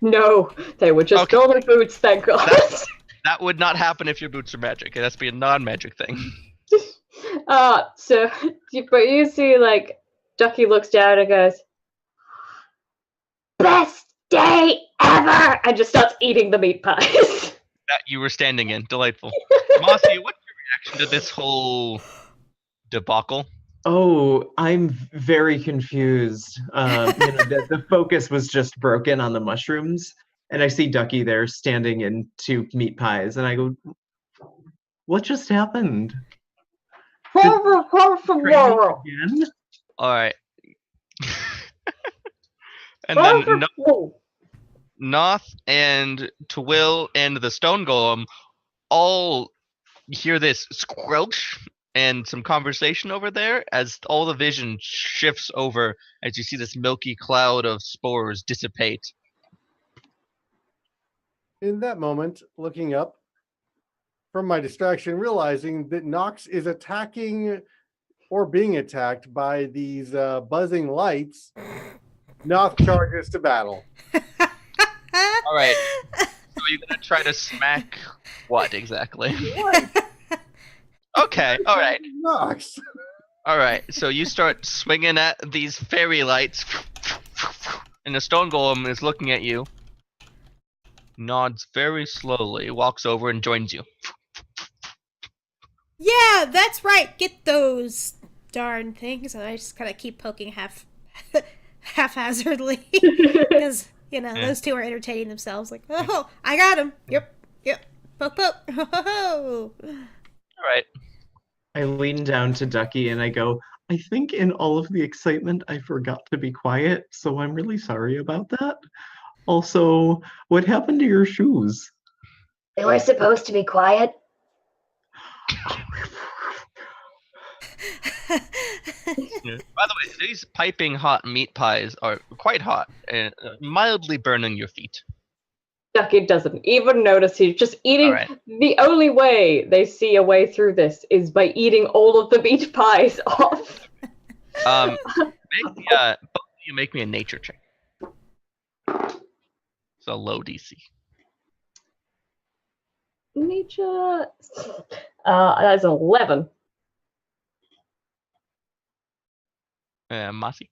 No, they were just Okay. normal boots, thank God. That would not happen if your boots are magic. It has to be a non-magic thing. But you see, Ducky looks down and goes, "Best day ever!" and just starts eating the meat pies. That you were standing in. Delightful. Mossy, what's your reaction to this whole debacle? Oh, I'm very confused. The focus was just broken on the mushrooms, and I see Ducky there standing in 2 meat pies, and I go, "What just happened? Training again?" All right. And then Noth and Twill and the Stone Golem all hear this squelch and some conversation over there as all the vision shifts over as you see this milky cloud of spores dissipate. In that moment, looking up from my distraction, realizing that Nox is attacking or being attacked by these buzzing lights, Nox charges to battle. All right. So you're going to try to smack what exactly? Okay. All right. Nox. All right. So you start swinging at these fairy lights, and the Stone Golem is looking at you, nods very slowly, walks over and joins you. Yeah, that's right. Get those darn things. And I just kind of keep poking haphazardly because those two are entertaining themselves. Like, oh, I got him. Yep. Poke. Oh. All right. I lean down to Ducky and I go, "I think in all of the excitement, I forgot to be quiet, so I'm really sorry about that. Also, what happened to your shoes?" They were supposed to be quiet. Yeah. By the way, these piping hot meat pies are quite hot and mildly burning your feet. Ducky doesn't even notice. He's just eating. All right. The only way they see a way through this is by eating all of the meat pies off. Both of you make me a nature check. It's a low DC. nature. That's an 11. Mossy.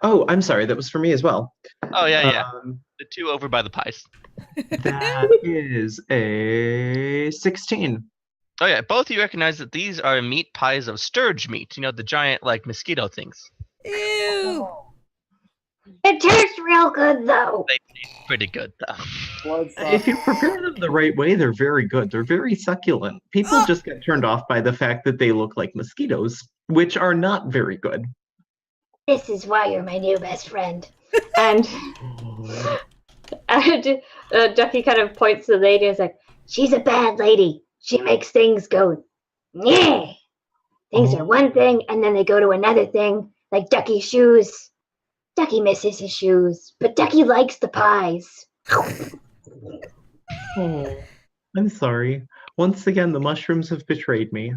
Oh, I'm sorry. That was for me as well. Oh yeah. Um, The 2 over by the pies. that is a 16. Oh yeah, both of you recognize that these are meat pies of sturge meat. You know, the giant like mosquito things. Ew. It tastes real good though. They taste pretty good though. Blood If you prepare them the right way, they're very good. They're very succulent. People just get turned off by the fact that they look like mosquitoes, which are not very good. This is why you're my new best friend. And Ducky kind of points to the lady and is like, She's a bad lady. She makes things go, yeah. Things are one thing, and then they go to another thing, like Ducky's shoes. Ducky misses his shoes, but Ducky likes the pies. Oh, I'm sorry. Once again, the mushrooms have betrayed me.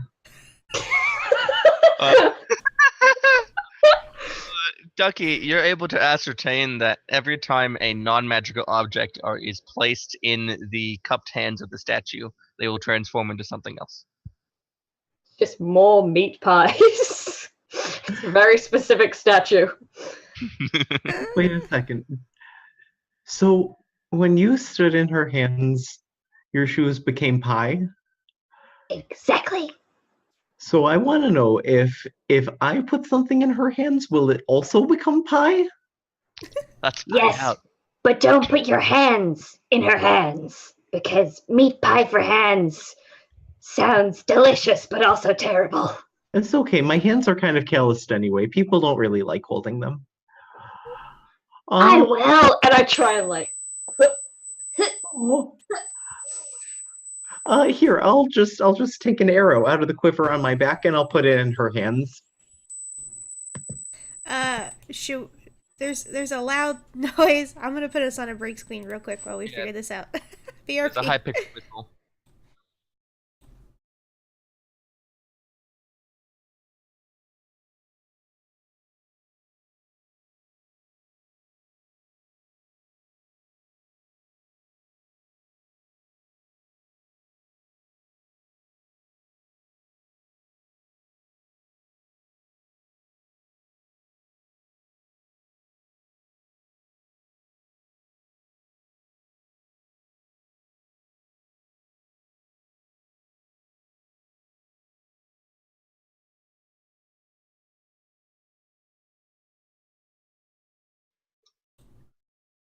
Ducky, you're able to ascertain that every time a non-magical object is placed in the cupped hands of the statue, they will transform into something else. just more meat pies. It's a very specific statue. Wait a second. So, when you stood in her hands, your shoes became pie? Exactly. So I want to know if I put something in her hands, will it also become pie? Let's find Yes, out. but don't put your hands in her hands, because meat pie for hands sounds delicious, but also terrible. It's okay. My hands are kind of calloused anyway. People don't really like holding them. I will. And I try and like, Here, I'll just take an arrow out of the quiver on my back and I'll put it in her hands. Shoot. There's a loud noise. I'm gonna put us on a break screen real quick while we figure this out. BRP. It's a high-pitched whistle.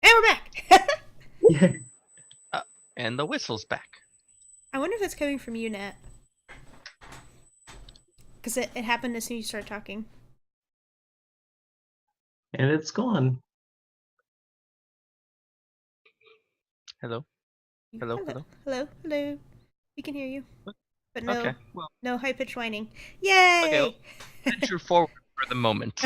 And we're back. Yeah. And the whistle's back. I wonder if that's coming from you, Nat. Because it happened as soon as you started talking. And it's gone. Hello? Hello? Hello? Hello? Hello? We can hear you. But no, Okay, well, no high-pitched whining. Yay! okay, well, venture forward for the moment.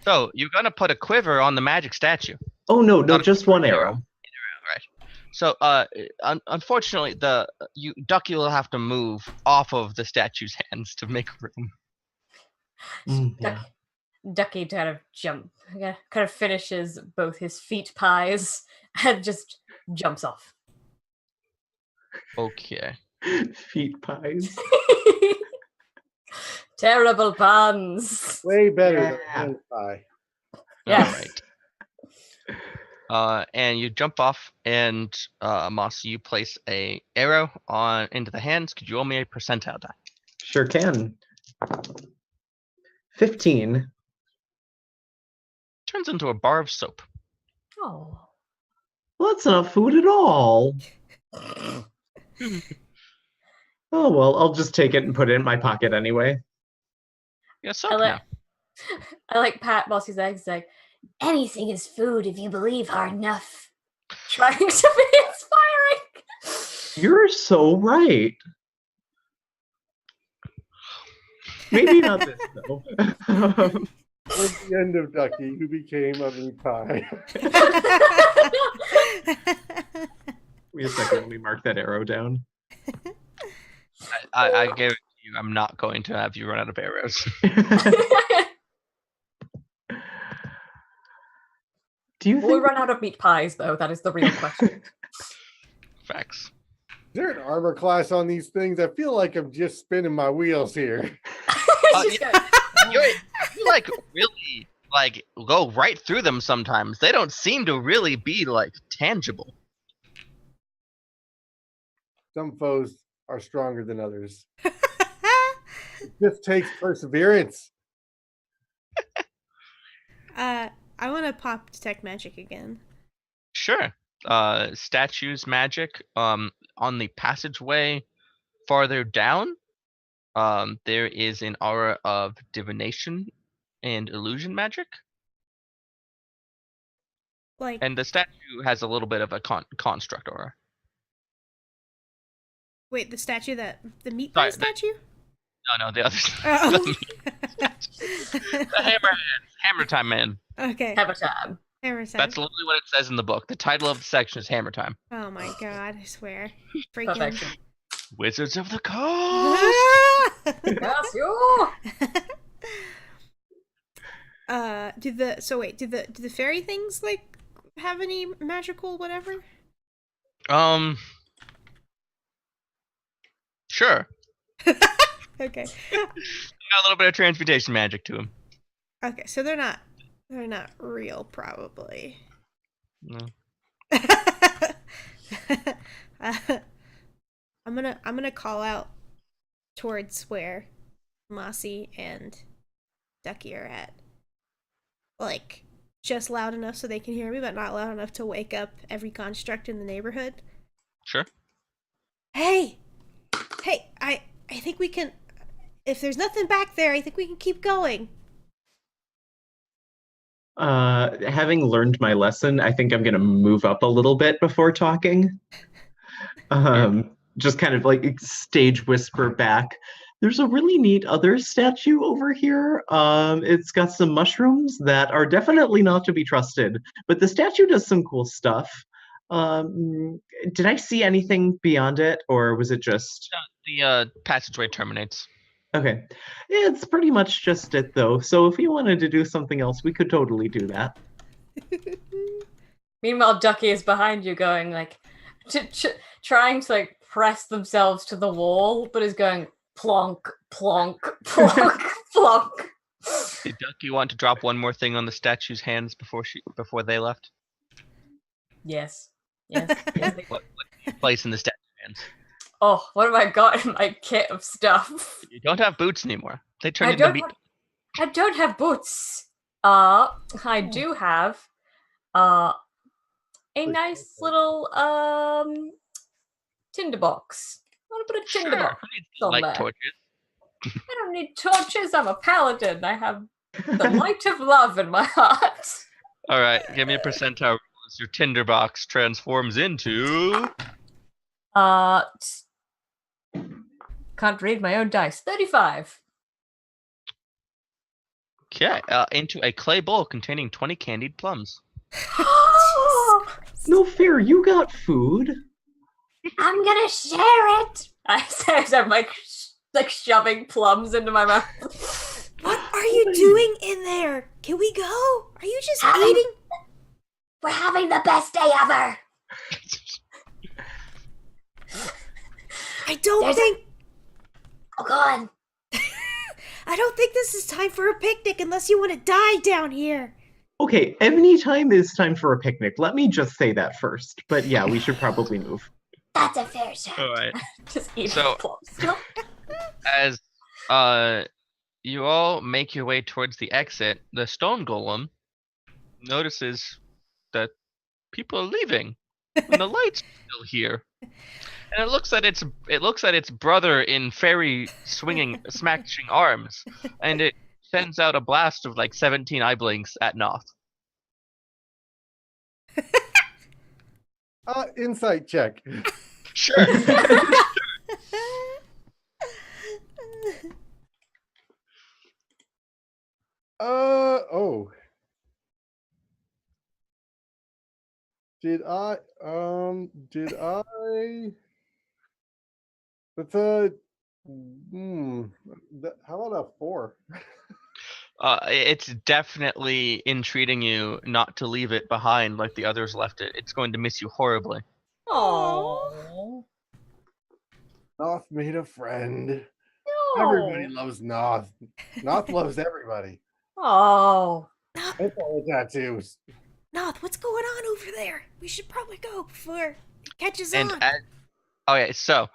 So, you're gonna put a quiver on the magic statue. Oh no, Not a just one arrow. Right. So, unfortunately, Ducky will have to move off of the statue's hands to make room. Yeah. Ducky kind of finishes both his feet pies and just jumps off. Okay. Feet pies. Terrible puns. Way better Yeah. than hand pie. Yes. All right. And you jump off, and Moss, you place a arrow into the hands. Could you roll me a percentile die? Sure can. 15. Turns into a bar of soap. Oh. Well, that's not food at all. Oh well, I'll just take it and put it in my pocket anyway. Yeah, soap now. I like Pat Bossy's eggs like, Anything is food if you believe hard enough. trying to be inspiring. You're so right. Maybe not this though. Towards the end of Ducky, who became a meat pie. Wait a second, let me mark that arrow down. I guarantee you, I'm not going to have you run out of arrows. Do you Will we think run out of meat pies, though? That is the real question. Facts. there an armor class on these things? I feel like I'm just spinning my wheels here. You like really like go right through them sometimes. They don't seem to really be like tangible. Some foes are stronger than others. It just takes perseverance. I want to pop detect magic again. Sure. Statues magic. On the passageway farther down, there is an aura of divination and illusion magic. Like, And the statue has a little bit of a construct aura. wait, the statue the meat pie statue? No, the other. Oh. The Hammer Time Man. Okay. Have a time. Hammer time. That's literally what it says in the book. The title of the section is Hammer Time. Oh my god! I swear. Freaking. Perfection. Wizards of the Coast. Yes, you. Do the fairy things like have any magical whatever? Sure. Okay. Got a little bit of transmutation magic to them. Okay, so they're not real, probably. No. I'm gonna call out towards where Mossy and Ducky are at. Like, just loud enough so they can hear me, but not loud enough to wake up every construct in the neighborhood. Sure. Hey, I think we can. If there's nothing back there, I think we can keep going. Having learned my lesson, I think I'm gonna move up a little bit before talking. Just kind of like stage whisper back. There's a really neat other statue over here. It's got some mushrooms that are definitely not to be trusted, but the statue does some cool stuff. Did I see anything beyond it, or was it just... The passageway terminates. Okay. It's pretty much just it, though. So if you wanted to do something else, we could totally do that. Meanwhile, Ducky is behind you going, like, trying to, like, press themselves to the wall, but is going plonk, plonk, plonk, plonk. Did Ducky want to drop one more thing on the statue's hands before they left? Yes. Yes. What place in the statue's hands? Oh, what have I got in my kit of stuff? You don't have boots anymore. They turned into meat. I don't have boots. I do have a nice little tinderbox. I want to put a tinderbox on Light there. torches. I don't need torches. I'm a paladin. I have the light of love in my heart. All right, give me a percentile roll as your tinderbox transforms into. Can't read my own dice. 35. Okay, into a clay bowl containing 20 candied plums. No fair, you got food. I'm gonna share it. I say as I'm like shoving plums into my mouth. What are you doing in there? Can we go? Are you just eating? We're having the best day ever. I don't think. Oh, go on. I don't think this is time for a picnic unless you want to die down here. Okay, any time is time for a picnic. Let me just say that first. But yeah, we should probably move. That's a fair shot. All right. Just eat So- plums. As you all make your way towards the exit, the stone golem notices that people are leaving, and the light's still here. And it looks at its brother in fairy smashing arms, and it sends out a blast of like 17 eye blinks at Noth. Insight check. Sure. Oh. Did I? That's a. How about a 4? It's definitely entreating you not to leave it behind like the others left it. It's going to miss you horribly. Aww. Noth made a friend. No. Everybody loves Noth. Noth loves everybody. Oh. It's all the tattoos. Noth, what's going on over there? We should probably go before it catches And on. okay, so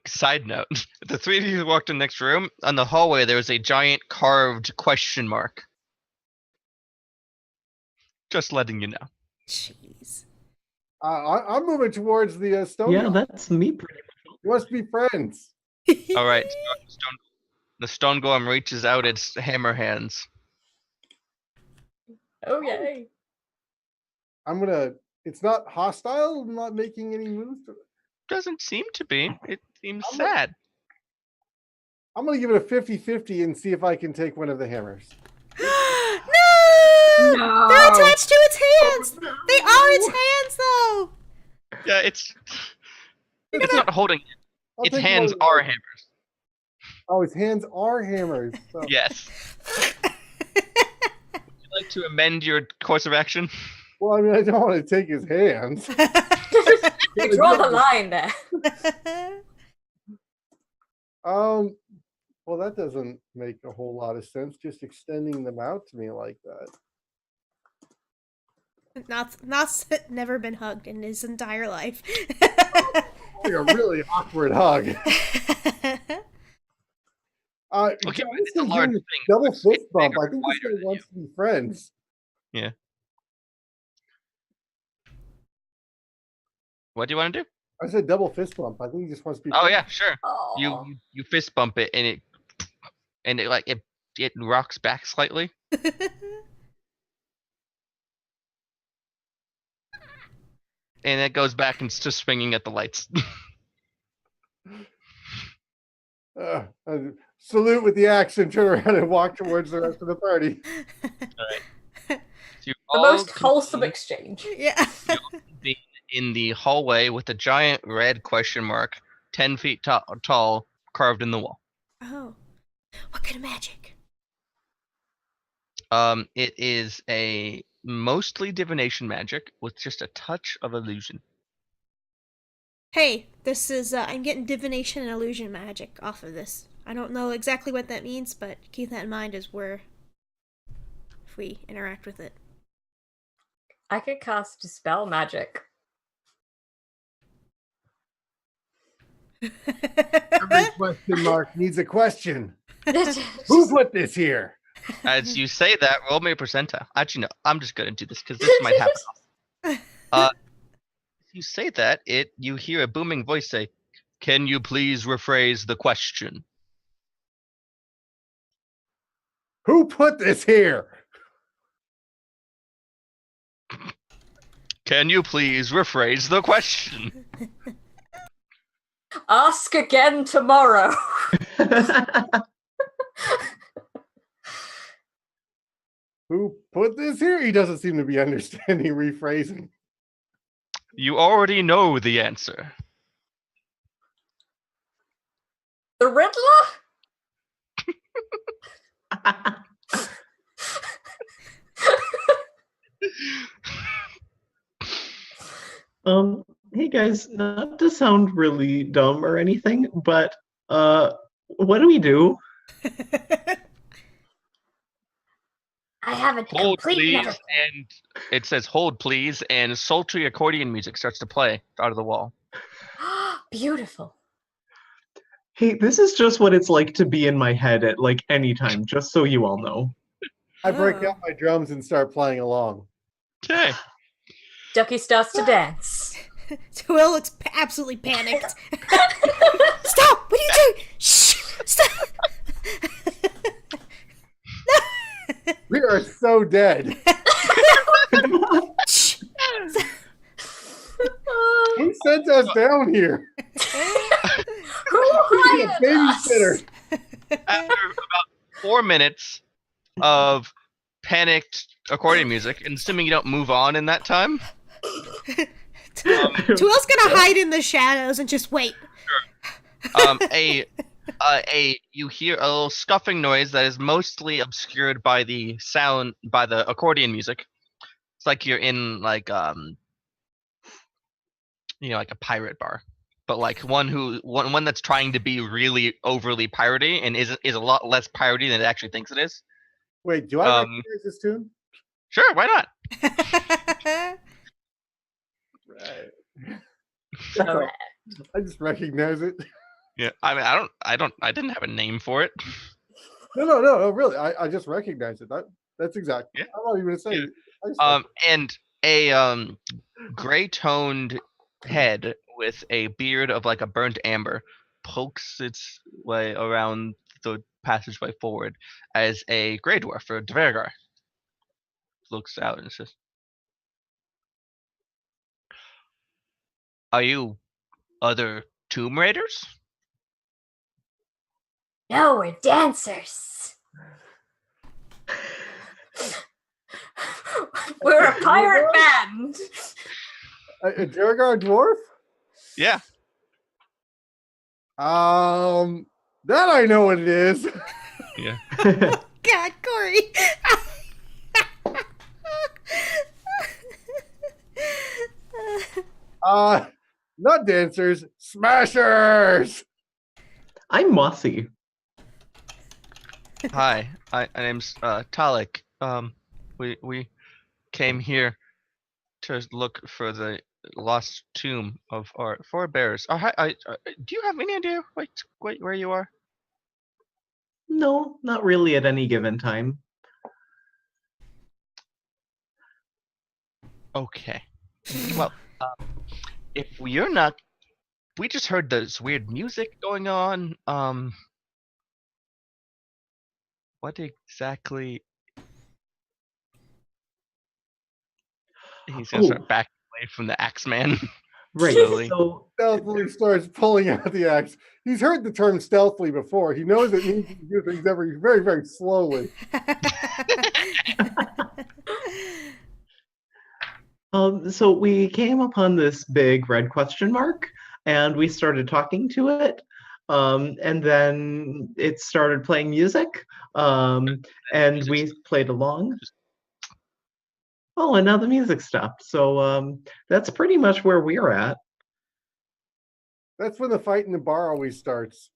side note: the three of you walked in the next room. On the hallway, there was a giant carved question mark. Just letting you know. Jeez. I'm moving towards the stone. Yeah, Golem. that's me pretty much. You must be friends. All right, the stone golem reaches out its hammer hands. Oh yay. I'm gonna. It's not hostile. I'm not making any moves. Doesn't seem to be. It seems I'm sad. I'm gonna give it a 50-50 and see if I can take one of the hammers. No! They're attached to its hands! They are its hands, though! Yeah, it's not holding it. I'll Its take hands one of are those. hammers. Oh, its hands are hammers. So. Yes. Would you like to amend your course of action? Well, I mean, I don't want to take his hands. You draw the line there. Well, that doesn't make a whole lot of sense. Just extending them out to me like that. Noth's never been hugged in his entire life. Like a really awkward hug. Okay, John, it's a this large is thing. double It's fist bump. bigger I and think this wider guy than wants to be friends. Yeah. What do you want to do? I said double fist bump. I think he just wants to be Oh friends. yeah, sure. Oh. You fist bump it and it like it rocks back slightly. And it goes back and it's just swinging at the lights. Salute with the action, turn around and walk towards the rest of the party. So The most wholesome exchange. Yeah. convene in the hallway with a giant red question mark, 10 feet tall, carved in the wall. Oh. What kind of magic? It is a mostly divination magic with just a touch of illusion. Hey, this is, I'm getting divination and illusion magic off of this. I don't know exactly what that means, but keep that in mind as if we interact with it. I could cast Dispel Magic. Every question mark needs a question. Who put this here? As you say that, roll me a percentile. Actually, no, I'm just gonna do this because this might happen. If you say that, you hear a booming voice say, "Can you please rephrase the question?" Who put this here? Can you please rephrase the question? Ask again tomorrow. Who put this here? He doesn't seem to be understanding rephrasing. You already know the answer. The Riddler? Hey guys, not to sound really dumb or anything, but what do we do? I have a Hold complete please, metaphor. and it says hold please, and sultry accordion music starts to play out of the wall. Beautiful. Hey, this is just what it's like to be in my head at like any time, just so you all know. I break Oh. out my drums and start playing along. Okay. Ducky starts to dance. Will looks absolutely panicked. Stop! What are you doing? Shh! Stop! We are so dead. Shh! Who sent us down here? Who We need a hired us? babysitter. After about 4 minutes of panicked accordion music, and assuming you don't move on in that time, Tuel's gonna hide in the shadows and just wait. you hear a little scuffing noise that is mostly obscured by the sound by the accordion music. It's like you're in like like a pirate bar. but like one that's trying to be really overly piratey and is a lot less piratey than it actually thinks it is. Wait, do I recognize this tune? Sure, why not? Right. Correct. I just recognize it. Yeah, I mean, I didn't have a name for it. No, really. I just recognize it. That's exactly. Yeah. I'm not even gonna say. Yeah. And a gray toned head with a beard of like a burnt amber pokes its way around the passageway forward as a gray dwarf or Dvergar looks out and says, "Are you other Tomb Raiders?" No, we're dancers. We're a pirate band. A Durgar dwarf? Yeah. That I know what it is. Yeah. God, Corey. Not dancers, smashers. I'm Mossy. Hi, my name's Talik. We came here to look for the lost tomb of our forebears. Do you have any idea where you are? No, not really at any given time. Okay. Well, if you're not, we just heard this weird music going on. What exactly? He's gonna start backing away from the Axeman. Right. Slowly. So Stealthily starts pulling out the axe. He's heard the term stealthily before. He knows it means to do things very, very slowly. So we came upon this big red question mark, and we started talking to it. And then it started playing music, and we played along. Oh, and now the music stopped. So that's pretty much where we're at. That's when the fight in the bar always starts.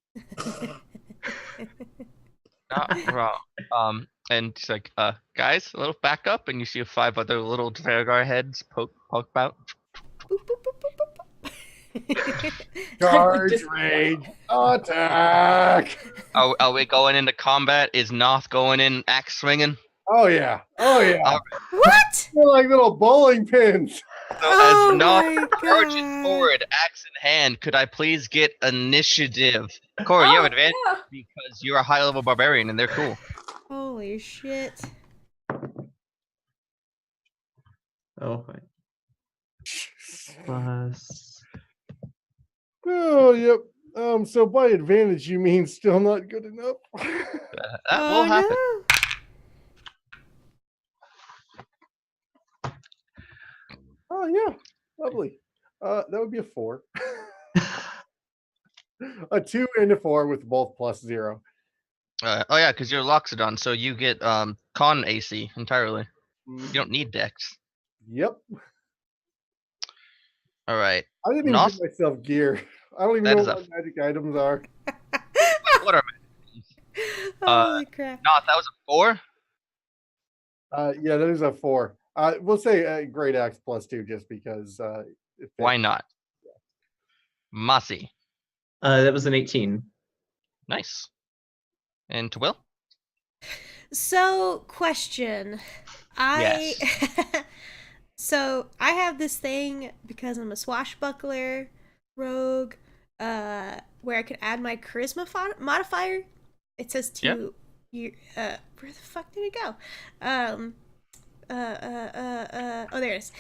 Not wrong. And she's like, guys, a little back up, and you see 5 other little Dvergar heads poke out. Charge, rage, attack! Are we going into combat? Is Noth going in axe swinging? Oh yeah. What? They're like little bowling pins. So Oh as Noth my charges God. forward, axe in hand, could I please get initiative? Corey, you have advantage because you're a high-level barbarian, and they're cool. Holy shit. Oh, plus. Oh yep. So by advantage you mean still not good enough? That will happen. No. Oh yeah, lovely. That would be a 4. A 2 and a 4 with both +0. Oh yeah, because you're Loxodon, so you get con AC entirely. You don't need Dex. Yep. All right. I didn't even Noth? give myself gear. I don't even That know is what my magic items are. What are Holy crap. Noth? That was a 4. Yeah, that is a 4. We'll say a great axe +2 just because. Why not? Mossy. That was an 18. Nice. And to Will? So, question. So, I have this thing because I'm a swashbuckler rogue, where I can add my charisma modifier. It says to you. Where the fuck did it go? Oh, there it is.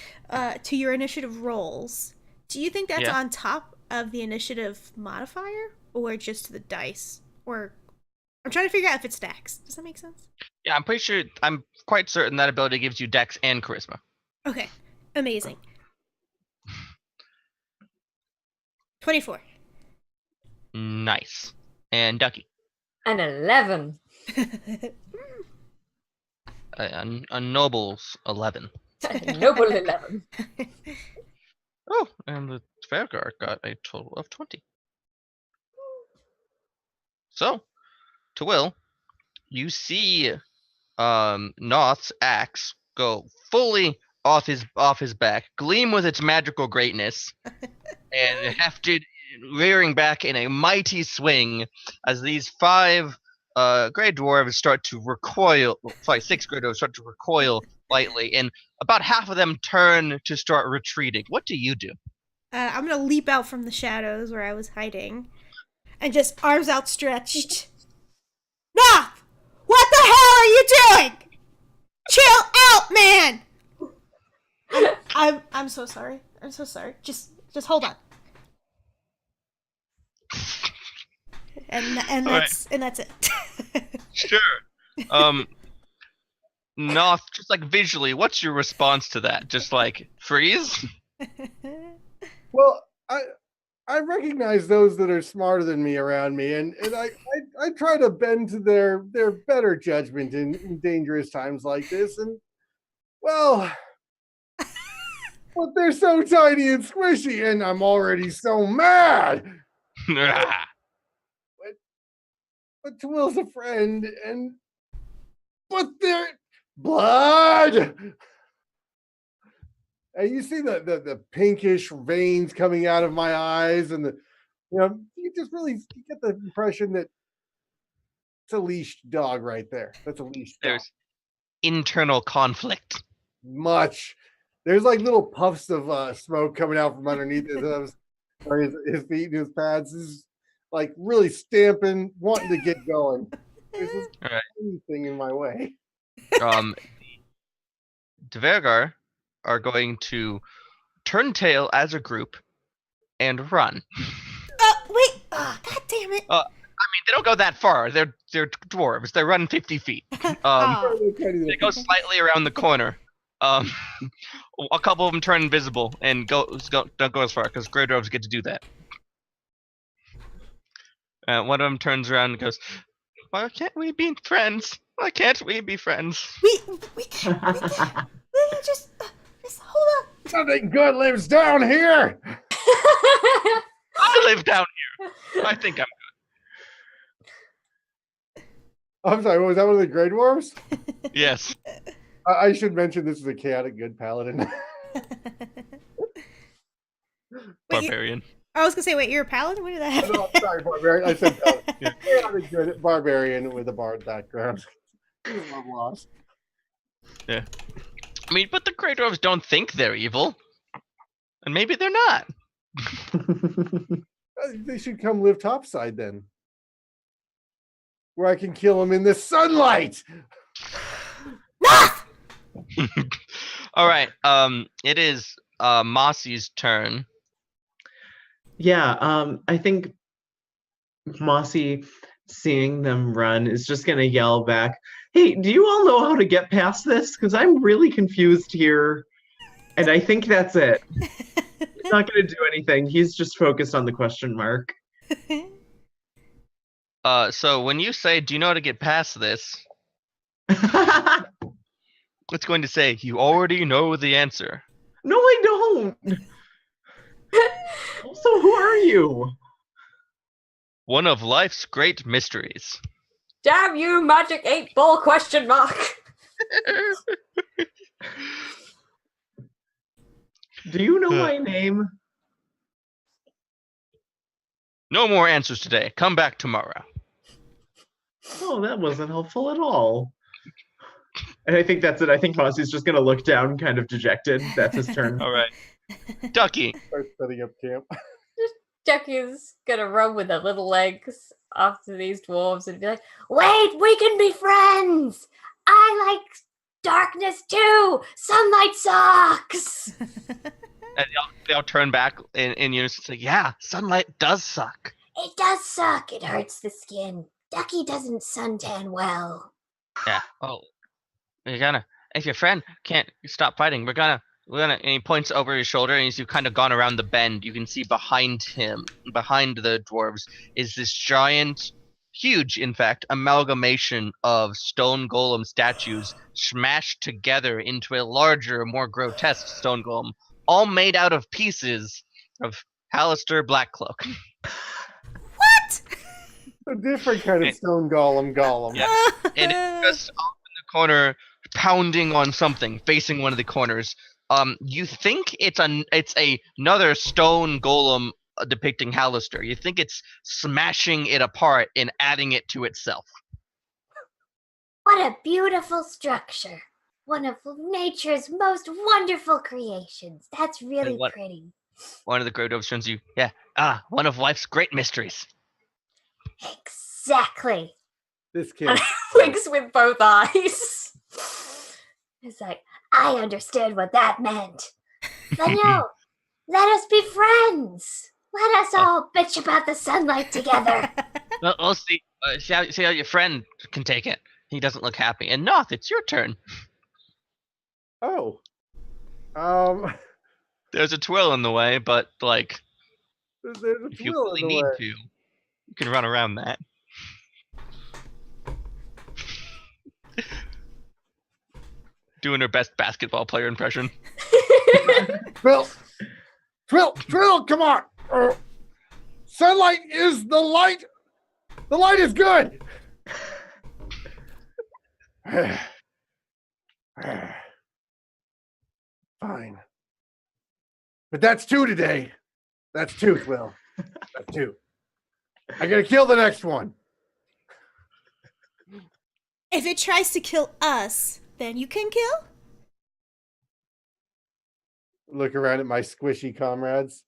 To your initiative rolls. Do you think that's on top of the initiative modifier, or just to the dice? Or I'm trying to figure out if it stacks. Does that make sense? Yeah, I'm quite certain that ability gives you Dex and Charisma. Okay, amazing. 24. Nice. And Ducky? An 11. A noble's 11. Noble 11. Oh, and the Dvergar got a total of 20. So, to Will, you see Noth's axe go fully off his back, gleam with its magical greatness, and hefted, rearing back in a mighty swing as these 5 gray dwarves start to recoil. Sorry, 6 gray dwarves start to recoil lightly, and about half of them turn to start retreating. What do you do? I'm gonna leap out from the shadows where I was hiding, and just arms outstretched. Nah! What the hell are you doing? Chill out, man! I'm so sorry. I'm so sorry. Just hold on. And that's it. Sure. Noth, just like visually, what's your response to that? Just like freeze? Well, I recognize those that are smarter than me around me, and I try to bend to their better judgment in dangerous times like this. And well, but they're so tiny and squishy, and I'm already so mad. But Twill's a friend, but they're blood. And you see the pinkish veins coming out of my eyes, and you get the impression that it's a leashed dog right there. That's a leashed dog. There's internal conflict. Much. There's like little puffs of smoke coming out from underneath his feet and his pads. He's like really stamping, wanting to get going. There's this thing in my way. Dvergar are going to turn tail as a group and run. Wait! God damn it! I mean, they don't go that far. They're dwarves. They run 50 feet. They go slightly around the corner. A couple of them turn invisible and don't go as far because gray dwarves get to do that. One of them turns around and goes, "Why can't we be friends? Why can't we be friends?" We can't. We just hold on. Something good lives down here. I live down here. I think I'm good. I'm sorry. Was that one of the Grey Dwarves? Yes. I should mention this is a chaotic good paladin. Barbarian. I was gonna say, wait, you're a paladin? What did that happen? No, sorry, barbarian. I said paladin. Yeah. Chaotic good barbarian with a bard background. I'm lost. Yeah. I mean, but the Grey Dwarves don't think they're evil. And maybe they're not. They should come live topside then. Where I can kill them in the sunlight! All right. It is Mossy's turn. Yeah, I think Mossy, seeing them run, is just gonna yell back, "Hey, do you all know how to get past this? Because I'm really confused here." And I think that's it. He's not gonna do anything. He's just focused on the question mark. So when you say, "Do you know how to get past this?" It's going to say, "You already know the answer." No, I don't. Also, who are you? One of life's great mysteries. Damn you, magic 8-ball question mark. Do you know my name? No more answers today. Come back tomorrow. Oh, that wasn't helpful at all. And I think that's it. I think Mossy's just gonna look down, kind of dejected. That's his turn. All right. Ducky. Start setting up camp. Ducky's gonna run with her little legs after these dwarves and be like, "Wait, we can be friends! I like darkness too! Sunlight sucks!" And they'll turn back in unison and say, "Yeah, sunlight does suck." It does suck. It hurts the skin. Ducky doesn't suntan well. Yeah. Oh, if your friend can't stop fighting, we're gonna, and he points over his shoulder, and as you've kind of gone around the bend, you can see behind him, behind the dwarves, is this giant, huge, in fact, amalgamation of stone golem statues smashed together into a larger, more grotesque stone golem, all made out of pieces of Hallister Blackcloak. What? A different kind of stone golem. Yeah. And it's just off in the corner, pounding on something, facing one of the corners. You think it's another stone golem depicting Hallister. You think it's smashing it apart and adding it to itself. What a beautiful structure. One of nature's most wonderful creations. That's really pretty. One of the great dwarves turns you, one of life's great mysteries. Exactly. This kid Blinks with both eyes. It's like, I understood what that meant. Daniel, let us be friends. Let us all bitch about the sunlight together. Well, we'll see. See how your friend can take it. He doesn't look happy. And Noth, it's your turn. Oh. There's a twill in the way, but like, There's a if you twill really in the need way. to, you can run around that. Doing her best basketball player impression. Twill, come on. Sunlight is the light. The light is good. Fine. But that's two today. That's two, Twill. That's two. I gotta kill the next one. If it tries to kill us, then you can kill? Look around at my squishy comrades.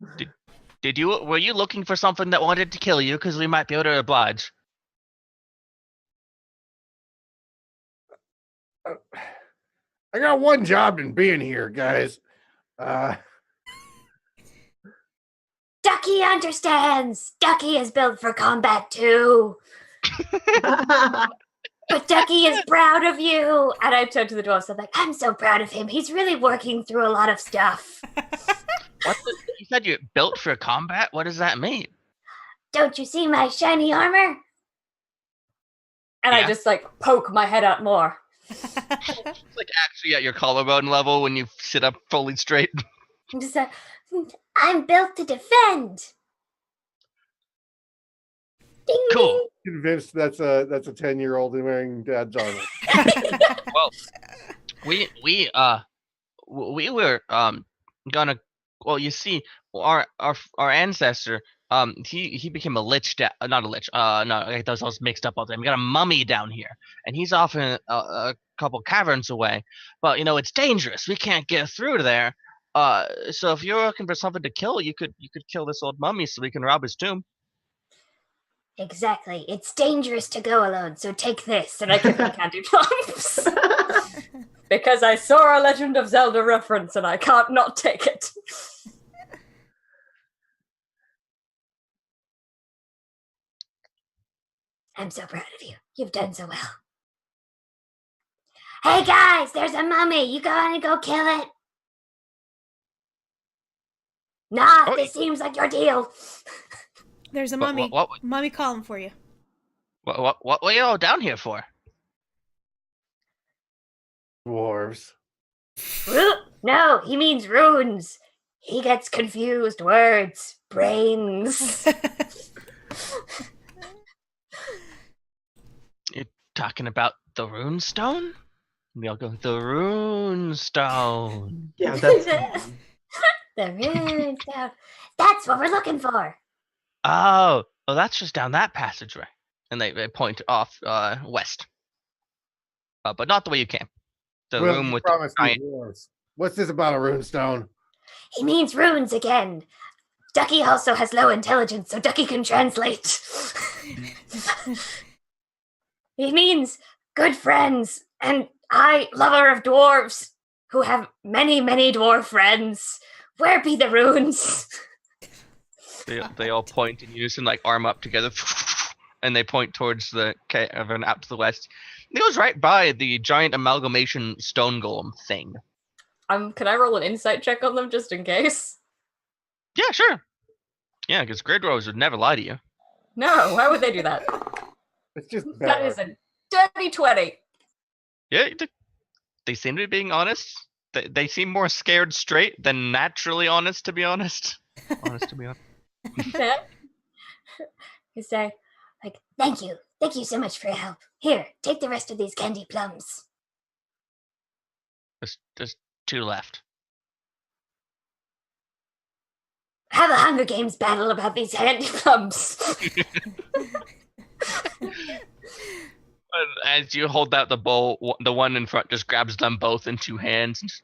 Were you looking for something that wanted to kill you? Because we might be able to oblige. I got one job in being here, guys. Ducky understands. Ducky is built for combat too. But Ducky is proud of you. And I turned to the dwarves and I'm like, I'm so proud of him. He's really working through a lot of stuff. You said you're built for combat? What does that mean? Don't you see my shiny armor? and I just like poke my head out more. It's like actually at your collarbone level when you sit up fully straight. I'm just like, I'm built to defend. Ding, Cool. ding. Convinced that's a 10-year-old wearing dad's armor. Well, we were gonna. Well, you see, our ancestor, he became a lich, not a lich. No, I thought I was mixed up all the time. We got a mummy down here, and he's off in a couple caverns away. But you know, it's dangerous. We can't get through to there. So if you're looking for something to kill, you could kill this old mummy so we can rob his tomb. Exactly. It's dangerous to go alone, so take this. And I give him candy plums. Because I saw a Legend of Zelda reference and I can't not take it. I'm so proud of you. You've done so well. Hey guys, there's a mummy. You gonna go kill it? Nah, this seems like your deal. There's a mummy. Mummy calling for you. What are you all down here for? Dwarves. No, he means runes. He gets confused words. Brains. You're talking about the Runestone? We all go, the Runestone. Yeah, that's The Runestone. That's what we're looking for. Oh, that's just down that passageway. And they point off west. But not the way you came. The Well, room you with promised the me giant... dwarves. What's this about a runestone? He means runes again. Ducky also has low intelligence, so Ducky can translate. He means good friends, and I, lover of dwarves, who have many, many dwarf friends. Where be the runes? They all point in unison, like arm up together, and they point towards the cavern out to the west. It goes right by the giant amalgamation stone golem thing. Can I roll an insight check on them just in case? Yeah, sure. Yeah, because Grey Dwarves would never lie to you. No, why would they do that? It's just That bad. is a dirty 20. Yeah, they seem to be being honest. they seem more scared straight than naturally honest, to be honest. Honest to be honest. You say, Like, thank you. Thank you so much for your help. Here, take the rest of these candy plums. There's 2 left. Have a Hunger Games battle about these candy plums. As you hold out the bowl, the one in front just grabs them both in 2 hands.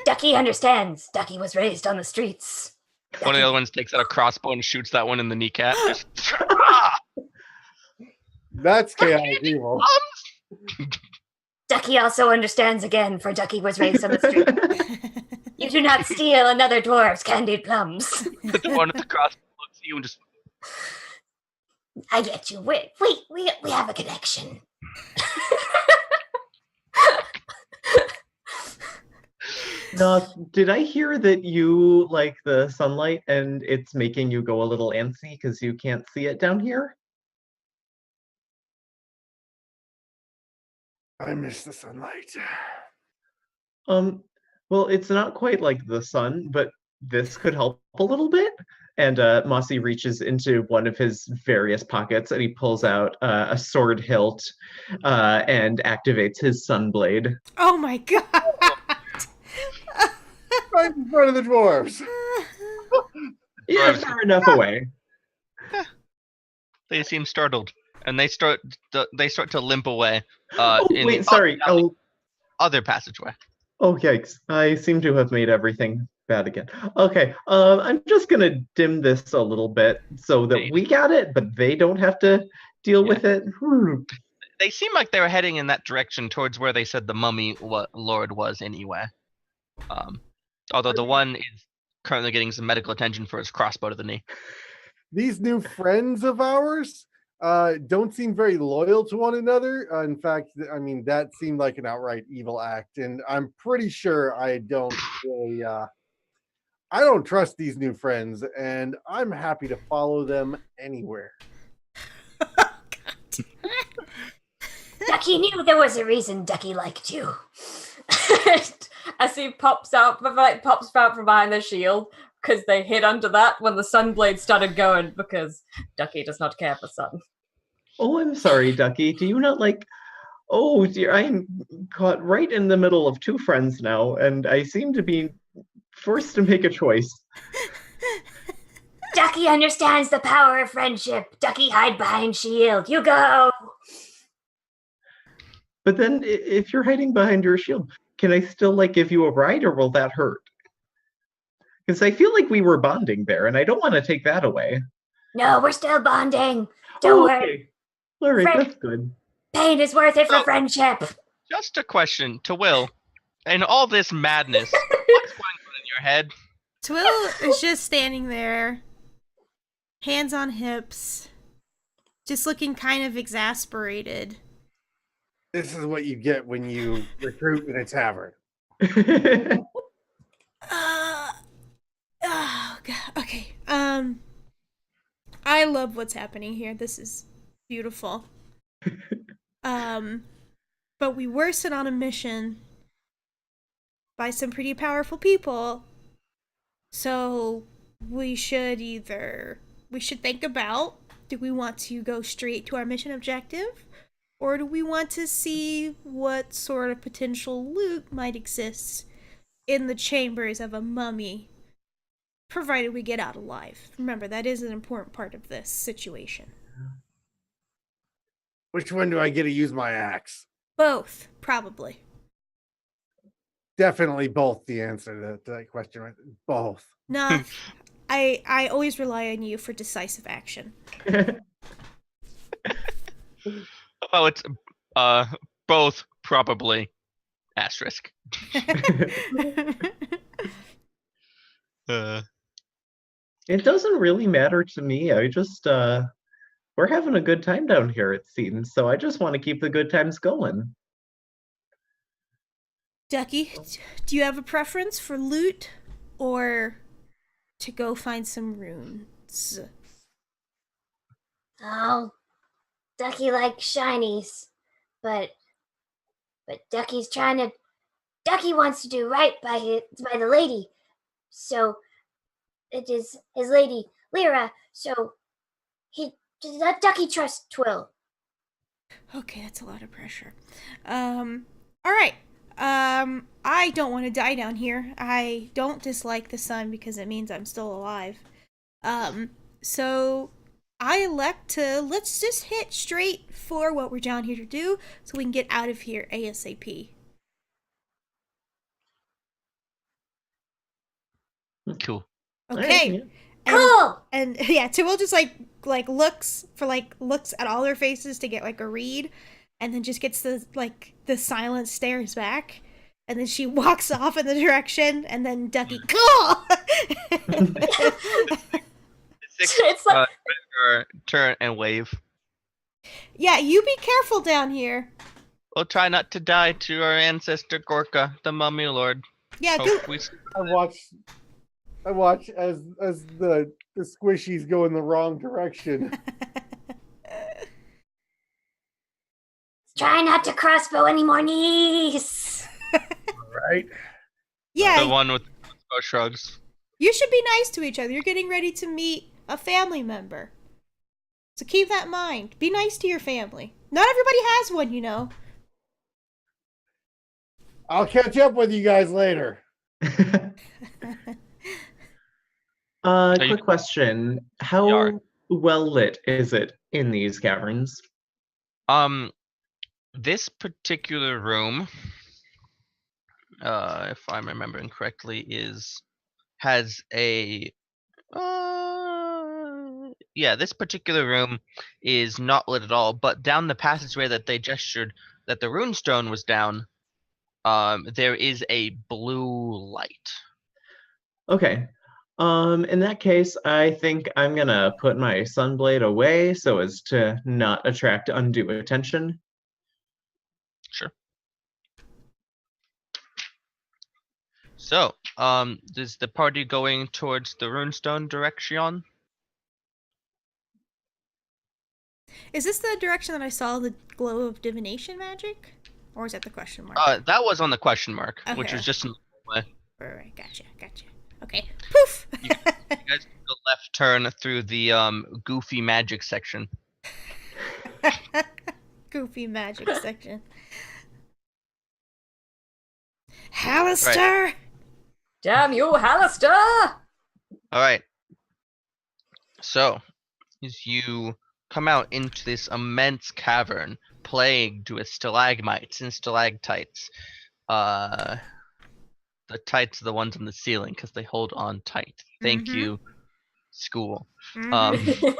Ducky understands. Ducky was raised on the streets. One of the other ones takes out a crossbow and shoots that one in the kneecap. That's chaotic evil. Ducky also understands again, for Ducky was raised on the street. You do not steal another dwarf's candied plums. The one with the crossbow looks at you and just... I get you. We have a connection. No, did I hear that you like the sunlight and it's making you go a little antsy because you can't see it down here? I miss the sunlight. Well, it's not quite like the sun, but this could help a little bit. And Mossy reaches into one of his various pockets and he pulls out a sword hilt and activates his sunblade. Oh my god! Right in front of the dwarves. Yeah, far enough away. They seem startled, and they start to limp away. Wait, sorry. Other passageway. Oh, yikes. I seem to have made everything bad again. Okay, I'm just gonna dim this a little bit so that we got it, but they don't have to deal with it. They seem like they were heading in that direction towards where they said the mummy lord was anyway. Although the one is currently getting some medical attention for his crossbow to the knee. These new friends of ours don't seem very loyal to one another. In fact, I mean, that seemed like an outright evil act, and I'm pretty sure I don't really, I don't trust these new friends, and I'm happy to follow them anywhere. Ducky knew there was a reason Ducky liked you. as he pops out from behind the shield, because they hid under that when the sunblade started going, because Ducky does not care for sun. Oh, I'm sorry, Ducky. Do you not like... Oh, dear, I'm caught right in the middle of 2 friends now, and I seem to be forced to make a choice. Ducky understands the power of friendship. Ducky, hide behind shield. You go! But then, if you're hiding behind your shield, can I still, like, give you a ride, or will that hurt? Because I feel like we were bonding there, and I don't want to take that away. No, we're still bonding. Don't worry. All right, that's good. Pain is worth it for friendship. Just a question to Will. In all this madness, what's going on in your head? Twill is just standing there, hands on hips, just looking kind of exasperated. This is what you get when you recruit in a tavern. Oh god. Okay. I love what's happening here. This is beautiful. But we were sent on a mission by some pretty powerful people. So we should think about, do we want to go straight to our mission objective? Or do we want to see what sort of potential loot might exist in the chambers of a mummy, provided we get out alive? Remember, that is an important part of this situation. Which one do I get to use my axe? Both, probably. Definitely both, the answer to that question. Right? Both. Nah, I always rely on you for decisive action. Oh, it's both probably asterisk. It doesn't really matter to me. I just we're having a good time down here, it seems. So I just want to keep the good times going. Ducky, do you have a preference for loot or to go find some runes? Oh, Ducky likes shinies. but Ducky's trying to. Ducky wants to do right by the lady, so it is his lady Lyra. So he let Ducky trust Twill. Okay, that's a lot of pressure. All right. I don't want to die down here. I don't dislike the sun because it means I'm still alive. So I elect to let's just hit straight for what we're down here to do so we can get out of here ASAP. Cool. Okay. Right, Cool. And yeah, Tywil just like looks at all their faces to get like a read, and then just gets the silent stares back, and then she walks off in the direction, and then Ducky cool. It's like Turn and wave. Yeah, you be careful down here. We'll try not to die to our ancestor Gorka, the mummy lord. Yeah, Hope we I watch as the squishies go in the wrong direction. Try not to crossbow any more knees. Right? Yeah, The one with shrugs. you should be nice to each other. You're getting ready to meet a family member. So keep that in mind. Be nice to your family. Not everybody has one, you know. I'll catch up with you guys later. Quick question. How Yard. well lit is it in these caverns? This particular room, if I'm remembering correctly, has a this particular room is not lit at all, but down the passageway that they gestured that the runestone was down, there is a blue light. Okay. In that case, I think I'm gonna put my sunblade away so as to not attract undue attention. Sure. So, is the party going towards the runestone direction? Is this the direction that I saw the glow of divination magic? Or is that the question mark? That was on the question mark, which Okay. was just in the way. Right, gotcha. Okay. Poof! You guys took a left turn through the goofy magic section. Goofy magic section. Hallister! damn you, Hallister! All right. So, as you come out into this immense cavern plagued with stalagmites and stalactites, the tights are the ones on the ceiling because they hold on tight. Thank Mhm. you, school. Mhm.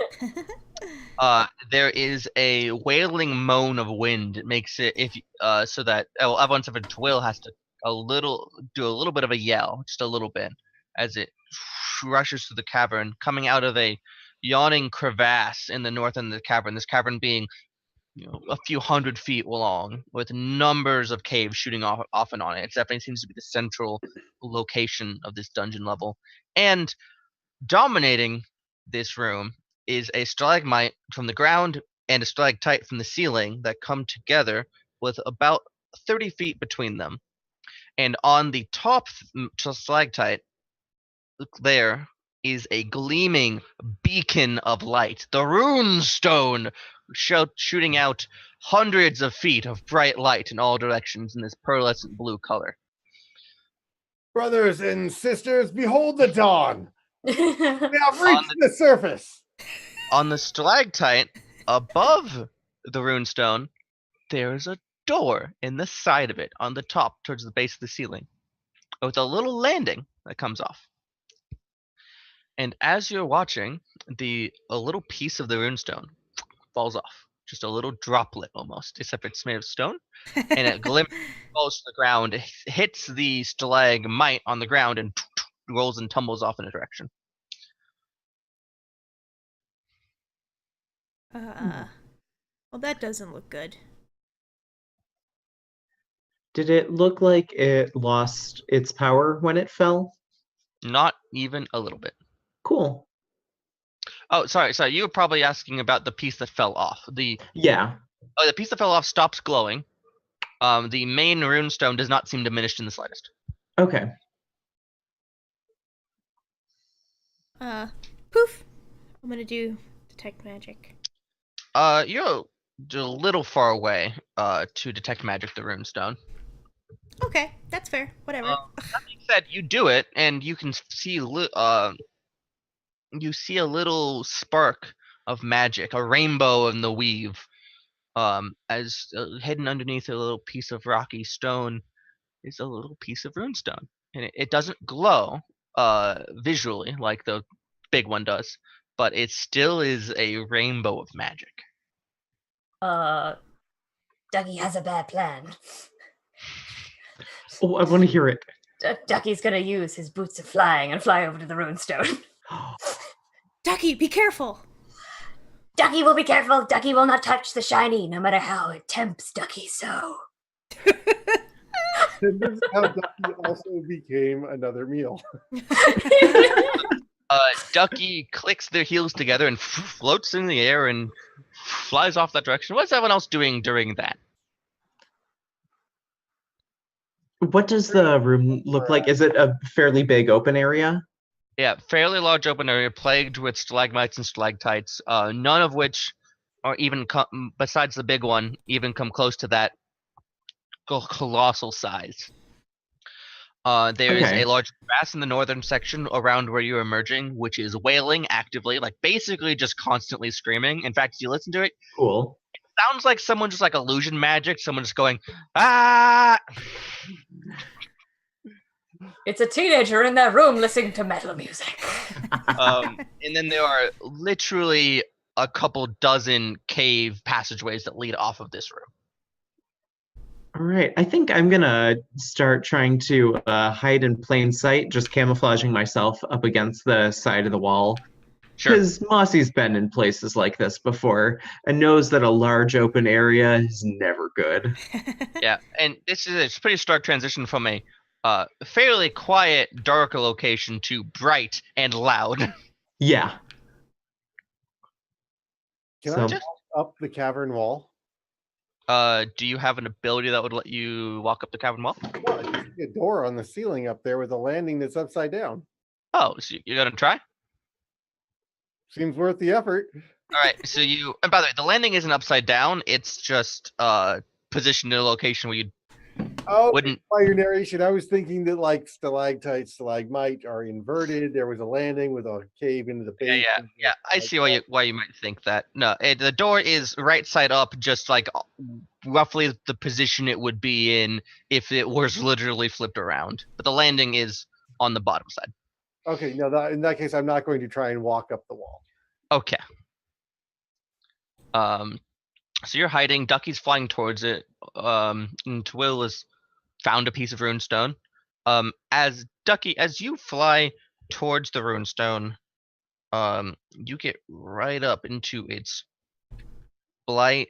There is a wailing moan of wind. It makes it so that everyone except for Twill has to do a little bit of a yell, just a little bit, as it rushes through the cavern, coming out of a yawning crevasse in the north end of the cavern. This cavern being a few 100 feet long, with numbers of caves shooting off and on it. It definitely seems to be the central location of this dungeon level. And dominating this room is a stalagmite from the ground and a stalactite from the ceiling that come together with about 30 feet between them. And on the top stalactite, there is a gleaming beacon of light, the Runestone, shooting out hundreds of feet of bright light in all directions in this pearlescent blue color. Brothers and sisters, behold the dawn. We have On reached the surface. On the stalactite above the runestone, there is a door in the side of it, on the top towards the base of the ceiling, with a little landing that comes off. And as you're watching, a little piece of the runestone falls off. Just a little droplet almost, except it's made of stone. And it glimmers, falls to the ground, hits the stalagmite on the ground, and rolls and tumbles off in a direction. Well, that doesn't look good. Did it look like it lost its power when it fell? Not even a little bit. Cool. Oh, sorry. You were probably asking about the piece that fell off. Yeah. The piece that fell off stops glowing. The main runestone does not seem diminished in the slightest. Okay. Poof. I'm gonna do detect magic. You're a little far away to detect magic the runestone. Okay, that's fair. Whatever. That being said, you do it, and you can see you see a little spark of magic, a rainbow in the weave, as hidden underneath a little piece of rocky stone is a little piece of runestone, and it doesn't glow visually like the big one does, but it still is a rainbow of magic. Ducky has a bad plan. Oh, I want to hear it. Ducky's gonna use his boots of flying and fly over to the runestone. Ducky, be careful. Ducky will be careful. Ducky will not touch the shiny, no matter how it tempts Ducky so. And this is how Ducky also became another meal. Ducky clicks their heels together and floats in the air and flies off that direction. What's everyone else doing during that? What does the room look like? Is it a fairly big open area? Yeah, fairly large open area plagued with stalagmites and stalactites, none of which are even, besides the big one, even come close to that colossal size. There is a large grass in the northern section around where you're emerging, which is wailing actively, like basically just constantly screaming. In fact, if you listen to it, Cool. it sounds like someone just like illusion magic, someone just going, ah! It's a teenager in their room listening to metal music. And then there are literally a couple dozen cave passageways that lead off of this room. All right. I think I'm going to start trying to hide in plain sight, just camouflaging myself up against the side of the wall. Sure. Because Mossy's been in places like this before and knows that a large open area is never good. Yeah, and this is a pretty stark transition from a fairly quiet, darker location to bright and loud. Yeah. Can I walk up the cavern wall? Do you have an ability that would let you walk up the cavern wall? Well, I can see a door on the ceiling up there with a landing that's upside down. Oh, so you're gonna try? Seems worth the effort. All right, so and by the way, the landing isn't upside down. It's just positioned in a location where you wouldn't. By your narration, I was thinking that like stalactite, stalagmite are inverted. There was a landing with a cave into the base. Yeah. I see why you might think that. No, the door is right side up, just like roughly the position it would be in if it was literally flipped around. But the landing is on the bottom side. Okay, no, in that case, I'm not going to try and walk up the wall. Okay. So you're hiding. Ducky's flying towards it. And Twill has found a piece of runestone. As you fly towards the runestone, you get right up into its bright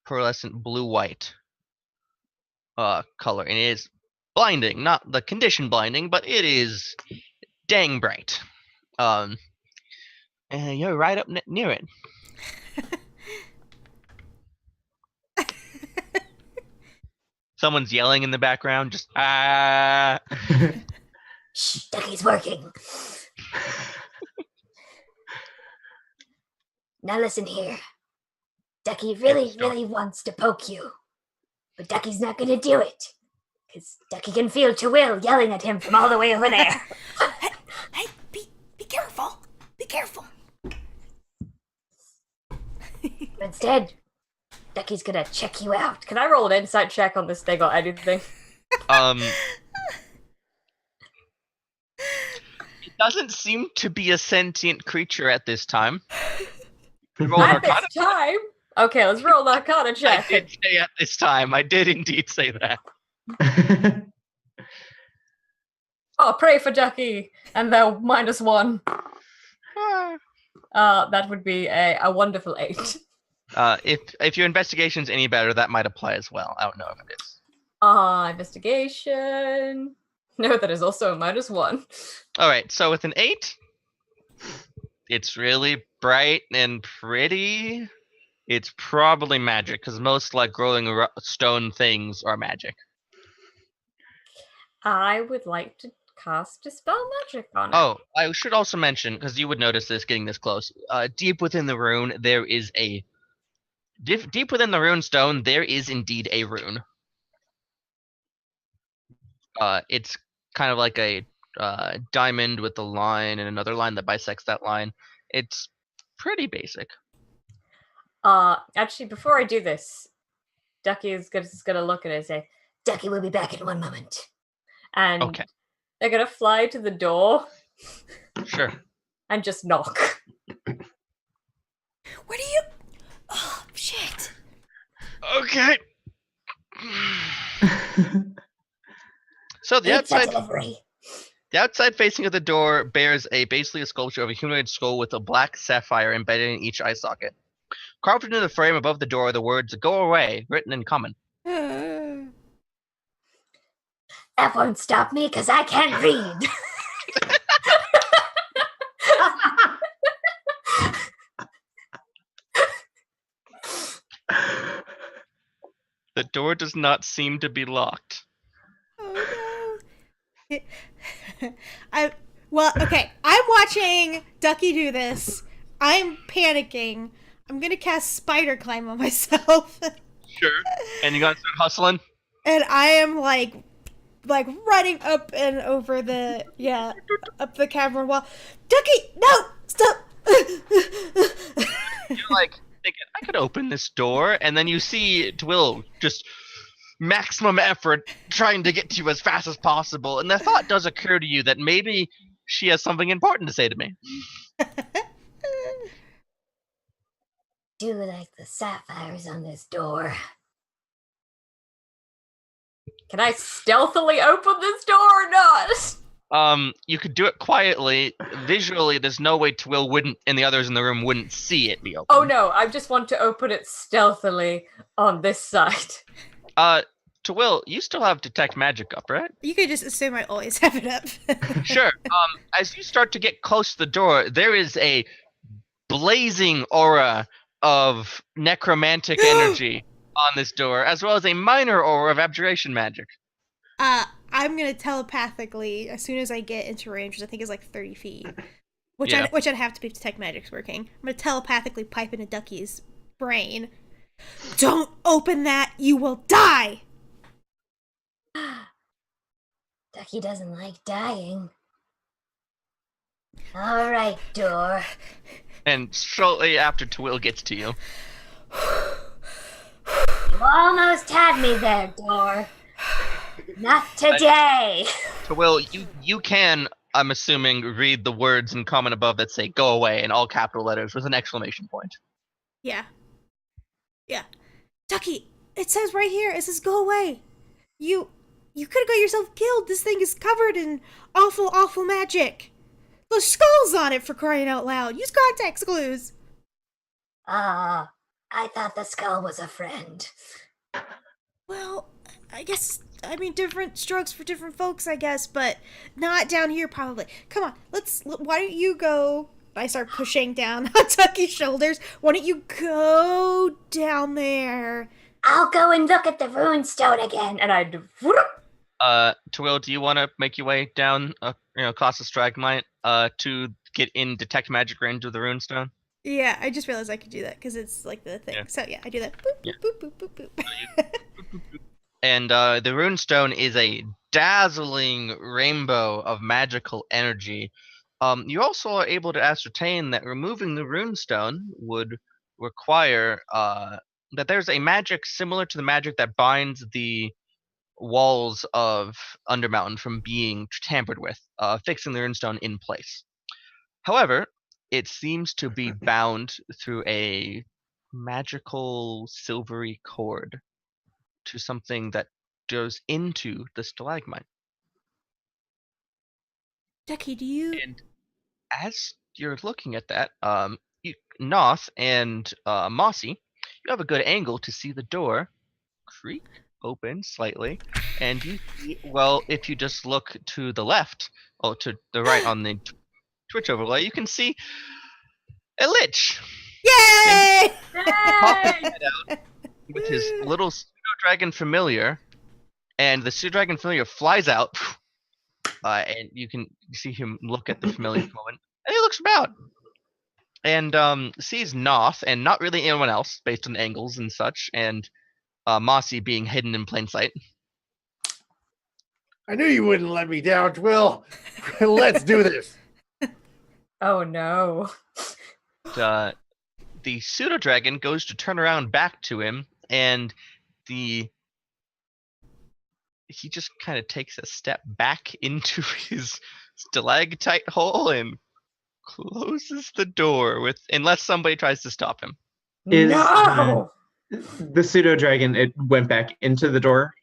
pearlescent blue-white color, and it is blinding. Not the condition blinding, but it is dang bright. And you're right up near it. Someone's yelling in the background, just ah. Shh, Ducky's working. Now listen here. Ducky really wants to poke you. But Ducky's not gonna do it. Because Ducky can feel Twill yelling at him from all the way over there. Hey, be careful. Be careful. Instead, Ducky's gonna check you out. Can I roll an insight check on this thing or anything? It doesn't seem to be a sentient creature at this time. At this time? Okay, let's roll an Arcana check. I did say at this time. I did indeed say that. Oh, pray for Ducky, and they're -1. That would be a wonderful 8. If your investigation's any better, that might apply as well. I don't know if it is. Investigation. No, that is also a -1. All right, so with an 8, it's really bright and pretty. it's probably magic, because most like growing stone things are magic. I would like to cast Dispel Magic on it. Oh, I should also mention, because you would notice this getting this close. Deep within the rune, there is a deep within the rune stone. There is indeed a rune. It's kind of like a diamond with a line and another line that bisects that line. It's pretty basic. Actually, before I do this, Ducky is just gonna look at it and say, Ducky will be back in 1 moment. and Okay. they're gonna fly to the door Sure. and just knock. Where do you? Oh shit! Okay. So the It's a outside delivery. The outside facing of the door bears basically a sculpture of a humanoid skull with a black sapphire embedded in each eye socket. Carved into the frame above the door are the words "Go away," written in common. That won't stop me because I can't read. The door does not seem to be locked. Oh no! Okay. I'm watching Ducky do this. I'm panicking. I'm gonna cast Spider Climb on myself. Sure. And you gotta start hustling? And I am like running up and over up the cavern wall. Ducky, no, stop! You're like thinking, I could open this door, and then you see Twill just maximum effort trying to get to you as fast as possible, and the thought does occur to you that maybe she has something important to say to me. Do like the sapphires on this door. Can I stealthily open this door or not? You could do it quietly. Visually, there's no way Twill wouldn't, and the others in the room wouldn't see it be open. Oh no, I just want to open it stealthily on this side. Twill, you still have Detect Magic up, right? You could just assume I always have it up. Sure. As you start to get close to the door, there is a blazing aura of necromantic energy on this door, as well as a minor aura of abjuration magic. I'm gonna telepathically, as soon as I get into range, which I think is like 30 feet, which I'd have to be Detect Magic's working. I'm gonna telepathically pipe into Ducky's brain. Don't open that, you will die! Ducky doesn't like dying. All right, door. And shortly after Twill gets to you. You almost had me there, door. Not today. Twill, you can, I'm assuming, read the words in common above that say "Go away" in all capital letters with an exclamation point. Yeah. Ducky, it says right here, it says "Go away." You could have got yourself killed. This thing is covered in awful, awful magic. There's skulls on it, for crying out loud. Use context clues. I thought the skull was a friend. Well, I guess, different strokes for different folks, I guess, but not down here, probably. Come on, why don't you go? I start pushing down on Ducky's shoulders. Why don't you go down there? I'll go and look at the runestone again. And I do. Twill, do you want to make your way down, across the stalagmite, to get in Detect Magic range of the runestone? Yeah, I just realized I could do that because it's like the thing. Yeah. So yeah, I do that. Boop, boop, boop, boop, boop, boop. And the runestone is a dazzling rainbow of magical energy. You also are able to ascertain that removing the runestone would require that there's a magic similar to the magic that binds the walls of Undermountain from being tampered with, fixing the runestone in place. However, it seems to be bound through a magical silvery cord to something that goes into the stalagmite. Ducky, do you... And as you're looking at that, Noth and Mossy, you have a good angle to see the door creak open slightly, and you see, well, if you just look to the left, or to the right on the Twitch overlay, you can see a lich. Yay! Pops his head out with his little pseudo dragon familiar, and the pseudo dragon familiar flies out, and you can see him look at the familiar for a moment, and he looks about, and sees Noth and not really anyone else based on angles and such, and Mossy being hidden in plain sight. I knew you wouldn't let me down, Twill. Let's do this. Oh no. The pseudo dragon goes to turn around back to him, and he just kind of takes a step back into his stalactite hole and closes the door unless somebody tries to stop him. No! The pseudo dragon, it went back into the door.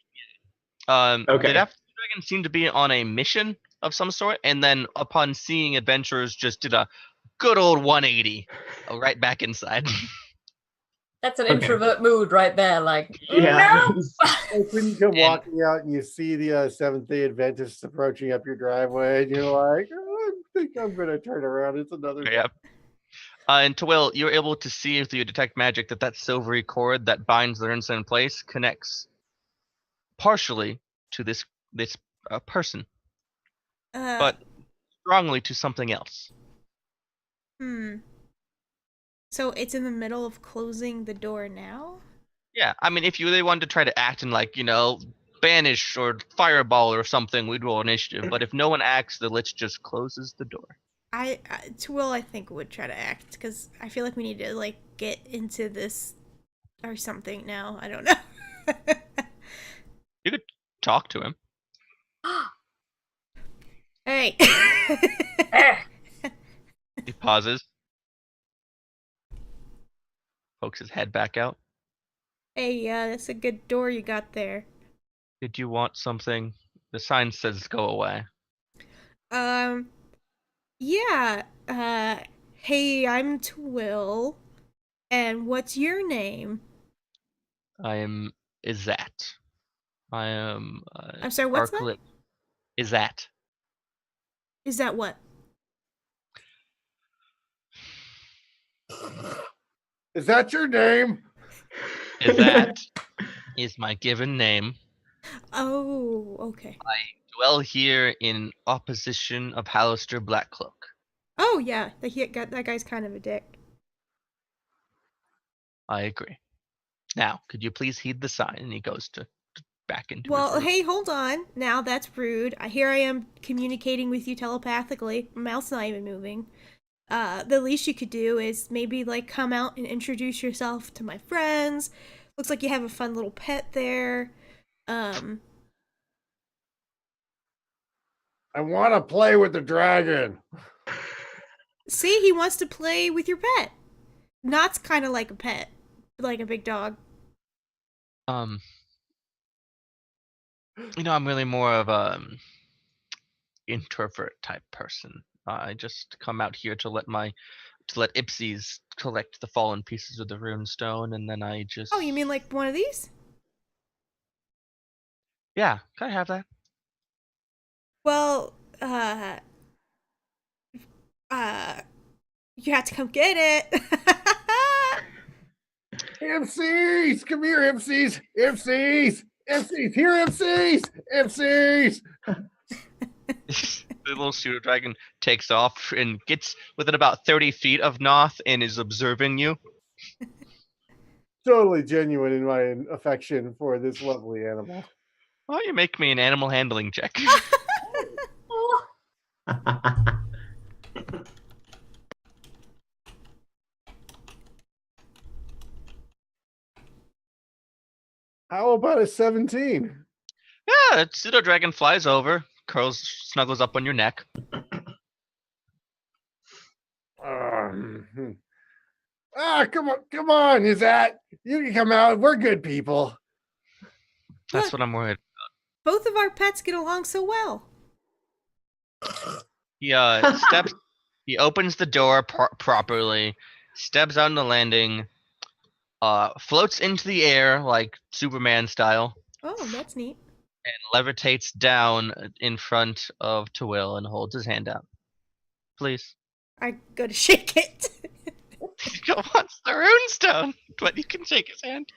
Okay. Okay. The dragon seemed to be on a mission of some sort, and then upon seeing adventurers, just did a good old 180 right back inside. That's an introvert mood right there. Like, Yeah. no! Like when you come walking out and you see the Seventh-day Adventists approaching up your driveway, and you're like, oh, I think I'm going to turn around. It's another Yep. And Twill, you're able to see through your detect magic that silvery cord that binds the Runestone in place connects partially to this person, but strongly to something else. So it's in the middle of closing the door now? Yeah, I mean, if you really wanted to try to act in, like, banish or fireball or something, we'd roll initiative. But if no one acts, the Lich just closes the door. Twill, I think, would try to act, because I feel like we need to, like, get into this or something now. I don't know. You could talk to him. Alright. He pauses. Pokes his head back out. Hey, that's a good door you got there. Did you want something? The sign says go away. Yeah, hey, I'm Twill, and what's your name? I am Izat. I am I'm sorry, what's that? Izat. Is that what? Is that your name? Izat is my given name. Oh, okay. I dwell here in opposition of Hallister Blackcloak. Oh, yeah, that guy's kind of a dick. I agree. Now, could you please heed the sign? And he goes to back into his Well, room. hey, hold on. Now that's rude. Here I am communicating with you telepathically. My mouth's not even moving. The least you could do is maybe, like, come out and introduce yourself to my friends. Looks like you have a fun little pet there. I want to play with the dragon. See, he wants to play with your pet. Not's kind of like a pet, like a big dog. I'm really more of a introvert type person. I just come out here to let Ipsies collect the fallen pieces of the Runestone, and then I just. Oh, you mean like one of these? Yeah, can I have that? Well, you have to come get it. MCs, come here, MCs, MCs, MCs, here, MCs, MCs. The little pseudo dragon takes off and gets within about 30 feet of Noth and is observing you. Totally genuine in my affection for this lovely animal. Why don't you make me an animal handling check? How about a 17? Yeah, pseudo dragon flies over, snuggles up on your neck. Come on, is that you can come out? We're good people. That's Look, what I'm worried. both of our pets get along so well. He steps. He opens the door properly, steps out on the landing, floats into the air like Superman style, Oh, that's neat. and levitates down in front of Twill and holds his hand out. Please. I go to shake it. He wants the runestone, but you can shake his hand.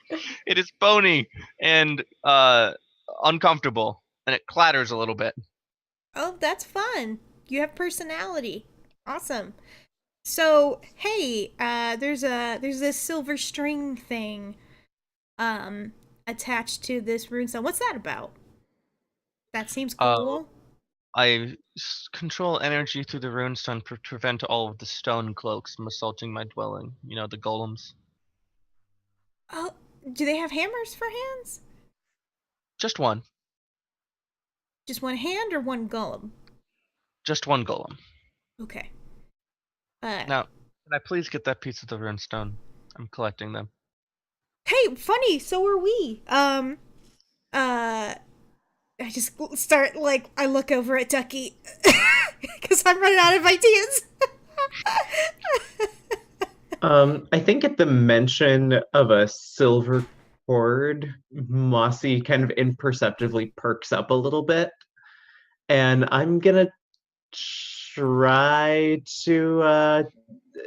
It is bony and uncomfortable, and it clatters a little bit. Oh, that's fun. You have personality. Awesome. So, hey, there's this silver string thing attached to this runestone. What's that about? That seems cool. I control energy through the runestone to prevent all of the stone cloaks from assaulting my dwelling. You know, the golems. Oh, do they have hammers for hands? Just one. Just one hand or one golem? Just one golem. Okay. Now, can I please get that piece of the runestone? I'm collecting them. Hey, funny, so are we. I just start, like, I look over at Ducky. Because I'm running out of ideas. I think at the mention of a silver cord, Mossy kind of imperceptibly perks up a little bit. And I'm gonna try to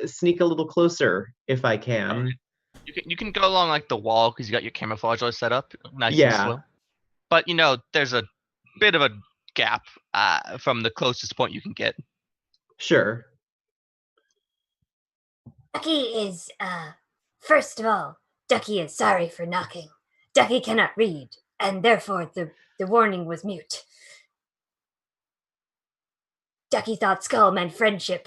sneak a little closer if I can. Right. You can go along like the wall because you got your camouflage all set up, nice and slow. But you know, there's a bit of a gap from the closest point you can get. Sure. Ducky is, first of all, Ducky is sorry for knocking. Ducky cannot read, and therefore the warning was mute. Ducky thought skull meant friendship.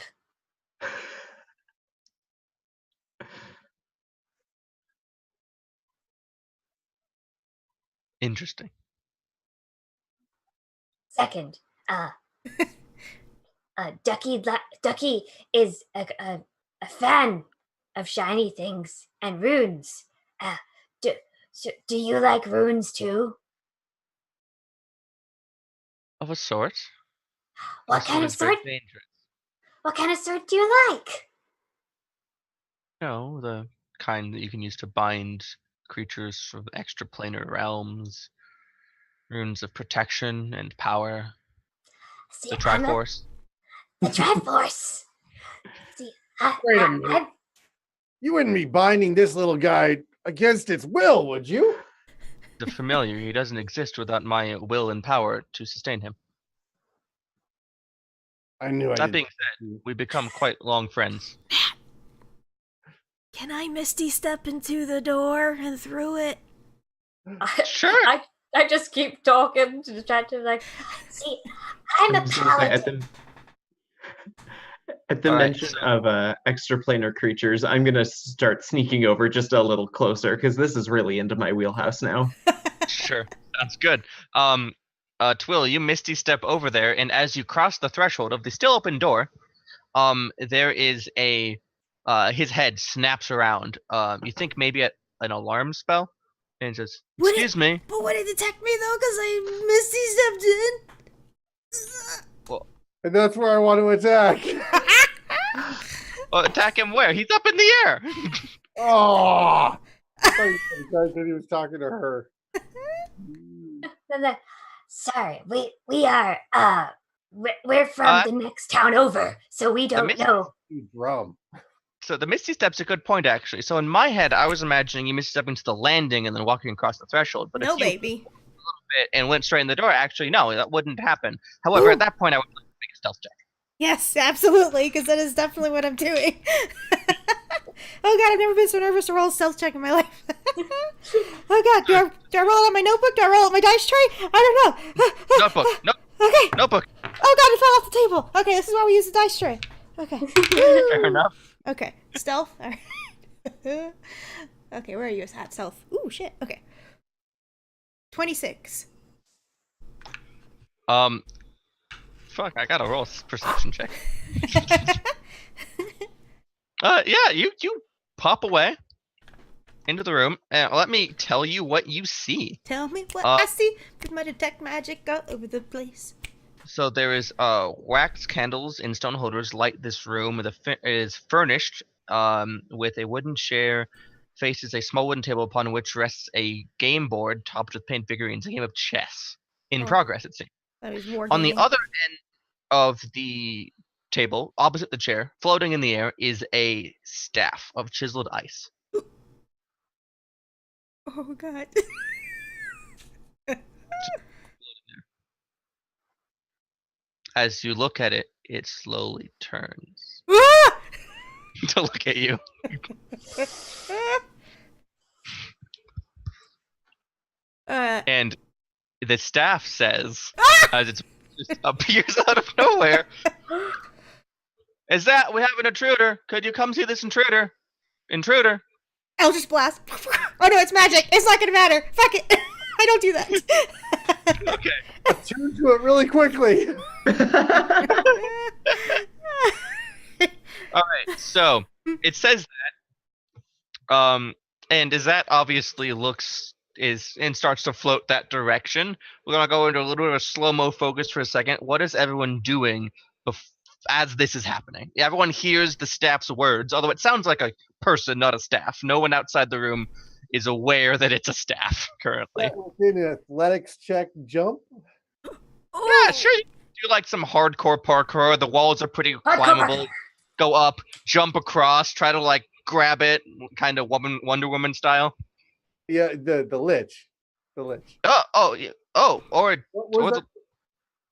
Interesting. Second, Ducky is a fan of shiny things and runes. Do you like runes too? Of a sort. What kind of sword? What kind of sword do you like? No, the kind that you can use to bind creatures from extraplanar realms, runes of protection and power. See, the Triforce. The Triforce. See, Wait a minute. You wouldn't be binding this little guy against its will, would you? The familiar, he doesn't exist without my will and power to sustain him. I knew. That being said, we become quite long friends. Can I Misty step into the door and through it? Sure. I just keep talking to the chat to like, see, I'm a paladin. At the mention of extraplanar creatures, I'm gonna start sneaking over just a little closer because this is really into my wheelhouse now. Sure, that's good. Twill, you misty step over there, and as you cross the threshold of the still open door, there is a his head snaps around. You think maybe at an alarm spell, and it says, "Excuse me." But would it detect me though? Because I misty stepped in. Well, and that's where I want to attack. Well, attack him where? He's up in the air. Oh, I thought he was talking to her. Sorry, we are we're from the next town over, so we don't know. Drum. So the misty step's a good point, actually. So in my head, I was imagining you misty stepping to the landing and then walking across the threshold. But no, if you baby. a little bit and went straight in the door, actually, no, that wouldn't happen. However, at that point, I would like to make a stealth check. Yes, absolutely, because that is definitely what I'm doing. Oh god, I've never been so nervous to roll a stealth check in my life. Oh god, do I roll it on my notebook? Do I roll it on my dice tray? I don't know. Notebook. Nope. Okay. Notebook. Oh god, it fell off the table. Okay, this is why we use the dice tray. Okay. Fair enough. Okay, stealth. All right. Okay, where are you at stealth? Ooh, shit. Okay. 26. Fuck, I gotta roll a perception check. Yeah, you pop away into the room, and let me tell you what you see. Tell me what I see, with my detect magic all over the place. So there is wax candles in stone holders light this room. It is furnished with a wooden chair, faces a small wooden table upon which rests a game board topped with paint figurines, a game of chess in progress, it seems. On the other end of the table opposite the chair, floating in the air, is a staff of chiseled ice. Oh god. As you look at it, it slowly turns Ah! to look at you. And the staff says, as it just appears out of nowhere, "Is that we have an intruder? Could you come see this intruder? Intruder." Eldritch Blast. Oh no, it's magic. It's not gonna matter. Fuck it. I don't do that. Okay. Attune to it really quickly. All right. So it says that, and as that obviously looks and starts to float that direction, we're gonna go into a little bit of a slow-mo focus for a second. What is everyone doing as this is happening? Everyone hears the staff's words, although it sounds like a person, not a staff. No one outside the room is aware that it's a staff currently. Within an athletics check jump. Yeah, sure. You do like some hardcore parkour. The walls are pretty climbable. Go up, jump across, try to like grab it, kind of Wonder Woman style. Yeah, the lich. The lich.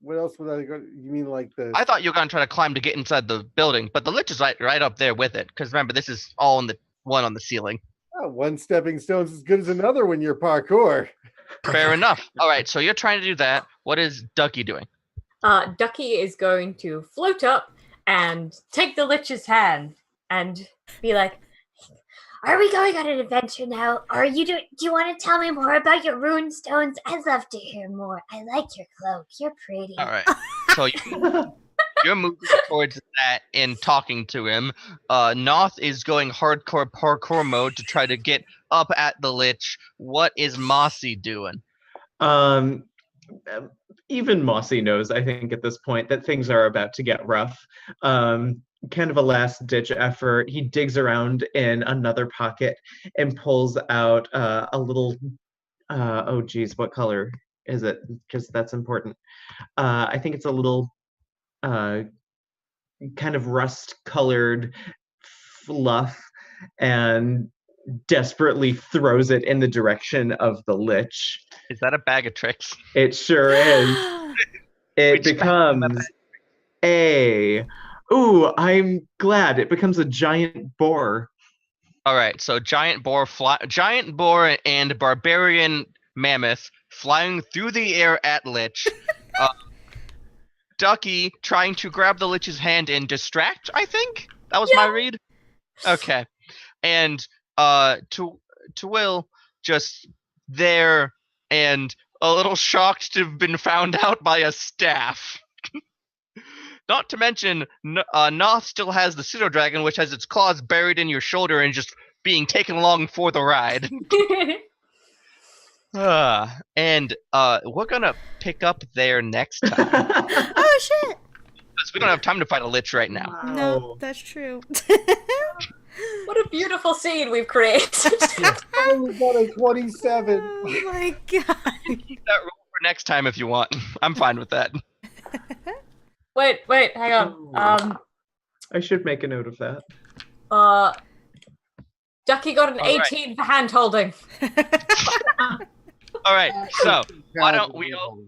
What else would I go? You mean like the? I thought you were gonna try to climb to get inside the building, but the lich is right up there with it. Because remember, this is all in the one on the ceiling. Oh, one stepping stone's as good as another when you're parkour. Fair enough. All right, so you're trying to do that. What is Ducky doing? Ducky is going to float up and take the lich's hand and be like, "Are we going on an adventure now? Or do you want to tell me more about your runestones? I'd love to hear more. I like your cloak. You're pretty." All right. So you're moving towards that and talking to him. Noth is going hardcore parkour mode to try to get up at the lich. What is Mossy doing? Even Mossy knows, I think, at this point that things are about to get rough. Kind of a last-ditch effort. He digs around in another pocket and pulls out a little. Oh, geez, what color is it? Because that's important. I think it's a little kind of rust-colored fluff, and desperately throws it in the direction of the lich. Is that a bag of tricks? It sure is. It becomes I'm glad it becomes a giant boar. All right, so giant boar and barbarian mammoth flying through the air at lich. Ducky trying to grab the lich's hand and distract, I think? That was my read? Okay. And to Will, just there and a little shocked to have been found out by a staff. Not to mention, Noth still has the pseudo dragon, which has its claws buried in your shoulder and just being taken along for the ride. And we're gonna pick up there next time. Oh shit! Because we don't have time to fight a lich right now. Wow. No, that's true. what a beautiful scene we've created. Only got a 27. Oh my god. Keep that roll for next time if you want. I'm fine with that. Wait, hang on. I should make a note of that. Ducky got an 18 for hand holding. All right, so why don't we all?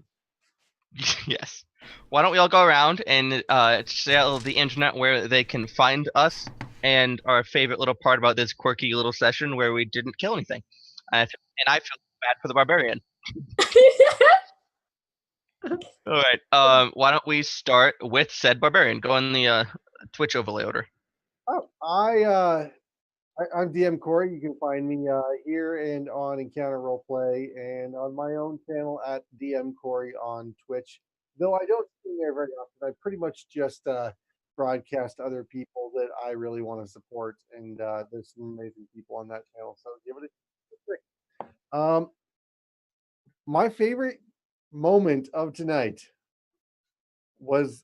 Yes. Why don't we all go around and tell the internet where they can find us and our favorite little part about this quirky little session where we didn't kill anything, and I feel bad for the barbarian. All right. Why don't we start with said barbarian? Go on the Twitch overlay order. Oh, I'm DM Corey. You can find me here and on Encounter Roleplay and on my own channel at DM Corey on Twitch. Though I don't stream there very often, I pretty much just broadcast other people that I really want to support, and there's some amazing people on that channel. So give it a stick. My favorite moment of tonight was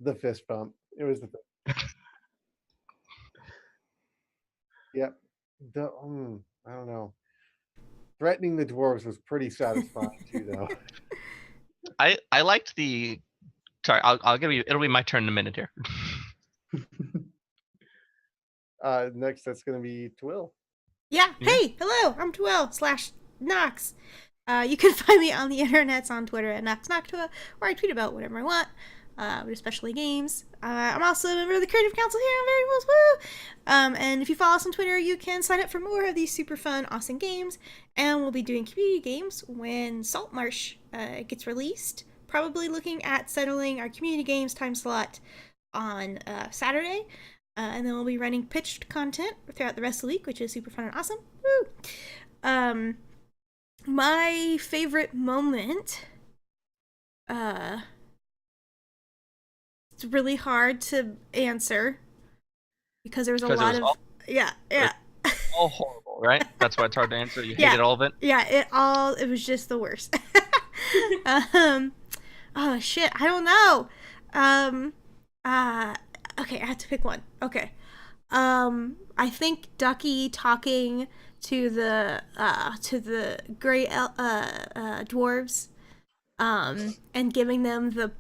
the fist bump. It was the Yep. I don't know. Threatening the dwarves was pretty satisfying too, though. I liked the Sorry, I'll give you. It'll be my turn in a minute here. Next, that's going to be Twill. Yeah. Hey, hello. I'm Twill/Nox. You can find me on the internets on Twitter at NoxNoctua, where I tweet about whatever I want, especially games. I'm also a member of the Creative Council here on Variables. Woo! And if you follow us on Twitter, you can sign up for more of these super fun, awesome games. And we'll be doing community games when Saltmarsh gets released. Probably looking at settling our community games time slot on Saturday. And then we'll be running pitched content throughout the rest of the week, which is super fun and awesome. Woo! My favorite moment, it's really hard to answer because there was a lot of yeah. All horrible, right? That's why it's hard to answer. You hated all of it. Yeah, it was just the worst. Oh shit, I don't know. Okay, I have to pick one. Okay. I think Ducky talking to the gray dwarves, and giving them the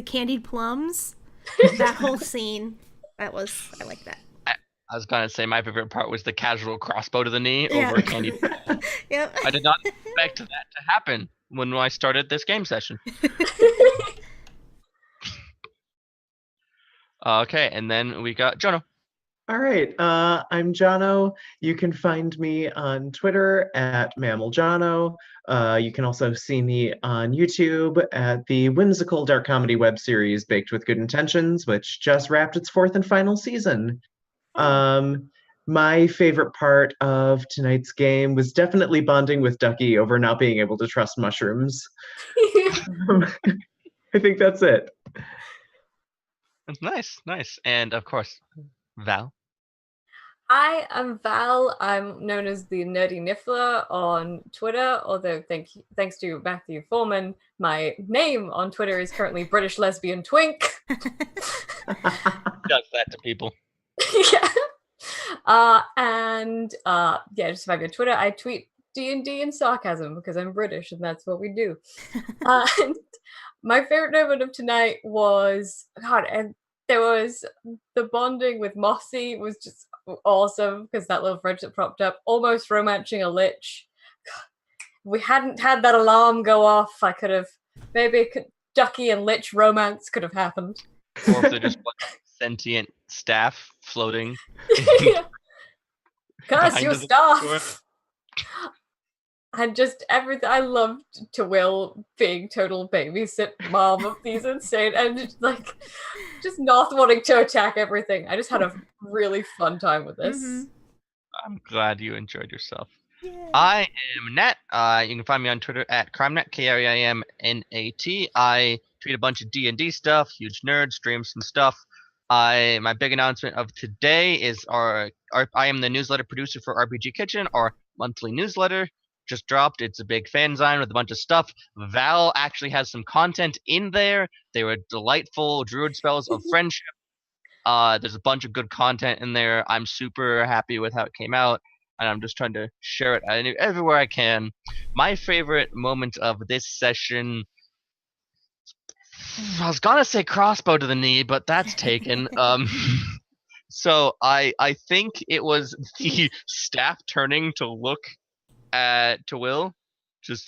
candied plums. That whole scene, I like that. I was gonna say my favorite part was the casual crossbow to the knee over a candy. Yep. I did not expect that to happen when I started this game session. Okay, and then we got Jono. All right, I'm Jono. You can find me on Twitter at MammalJono. You can also see me on YouTube at the whimsical dark comedy web series Baked with Good Intentions, which just wrapped its 4th and final season. My favorite part of tonight's game was definitely bonding with Ducky over not being able to trust mushrooms. I think that's it. Nice. And of course, Val. I am Val. I'm known as the Nerdy Niffler on Twitter, although thanks to Matthew Foreman, my name on Twitter is currently British Lesbian Twink. Does that to people. Yeah. Just find me on Twitter. I tweet D&D and sarcasm because I'm British and that's what we do. And my favorite moment of tonight was and there was the bonding with Mossy was just awesome because that little friendship propped up, almost romancing a lich. We hadn't had that alarm go off. Ducky and lich romance could have happened. Or if they're just sentient staff floating. Curse your staff! And just everything. I loved Twill being total babysit mom of these insane and just not wanting to attack everything. I just had a really fun time with this. Mm-hmm. I'm glad you enjoyed yourself. Yeah. I am Nat. You can find me on Twitter at CrimeNat, KRIMNAT. I tweet a bunch of D&D stuff, huge nerd, stream some stuff. My big announcement of today is I am the newsletter producer for RPG Kitchen, our monthly newsletter. Just dropped. It's a big fanzine with a bunch of stuff. Val actually has some content in there. They were delightful druid spells of friendship. There's a bunch of good content in there. I'm super happy with how it came out, and I'm just trying to share it everywhere I can. My favorite moment of this session, I was gonna say crossbow to the knee, but that's taken. So I think it was the staff turning to look to Will, just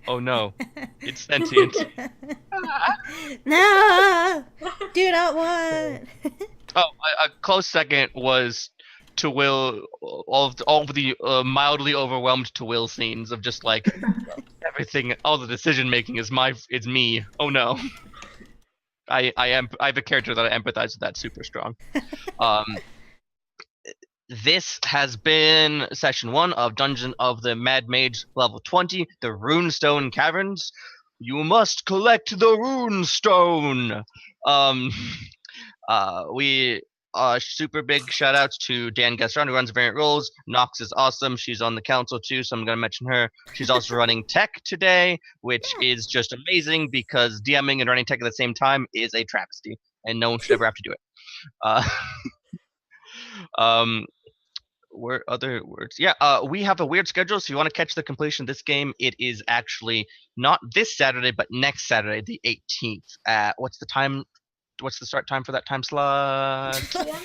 oh no, it's sentient. No, do not want. A close second was to Will, all of the mildly overwhelmed to Will scenes of just like everything, all the decision making is me. Oh no. I have a character that I empathize with that super strong. This has been session 1 of Dungeon of the Mad Mage level 20, the Runestone Caverns. You must collect the Runestone. We super big shout outs to Dan Gaston, who runs Variant Roles. Nox is awesome. She's on the council too, so I'm gonna mention her. She's also running tech today, which is just amazing because DMing and running tech at the same time is a travesty, and no one should ever have to do it. other words. Yeah, we have a weird schedule, so if you want to catch the completion of this game, it is actually not this Saturday, but next Saturday, the 18th. What's the time? What's the start time for that time slot? Yeah.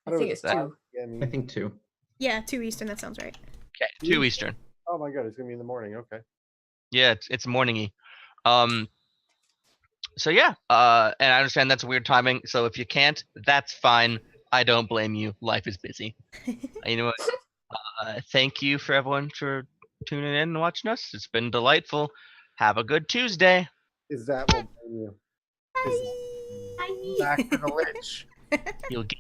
I think it's 2. I think 2. Yeah, 2 Eastern. That sounds right. Okay, 2 Eastern. Oh my god, it's gonna be in the morning. Okay. Yeah, it's morningy. So yeah, and I understand that's weird timing. So if you can't, that's fine. I don't blame you. Life is busy. You know what? Thank you for everyone for tuning in and watching us. It's been delightful. Have a good Tuesday. Is that what you? Is back to the lich. You'll get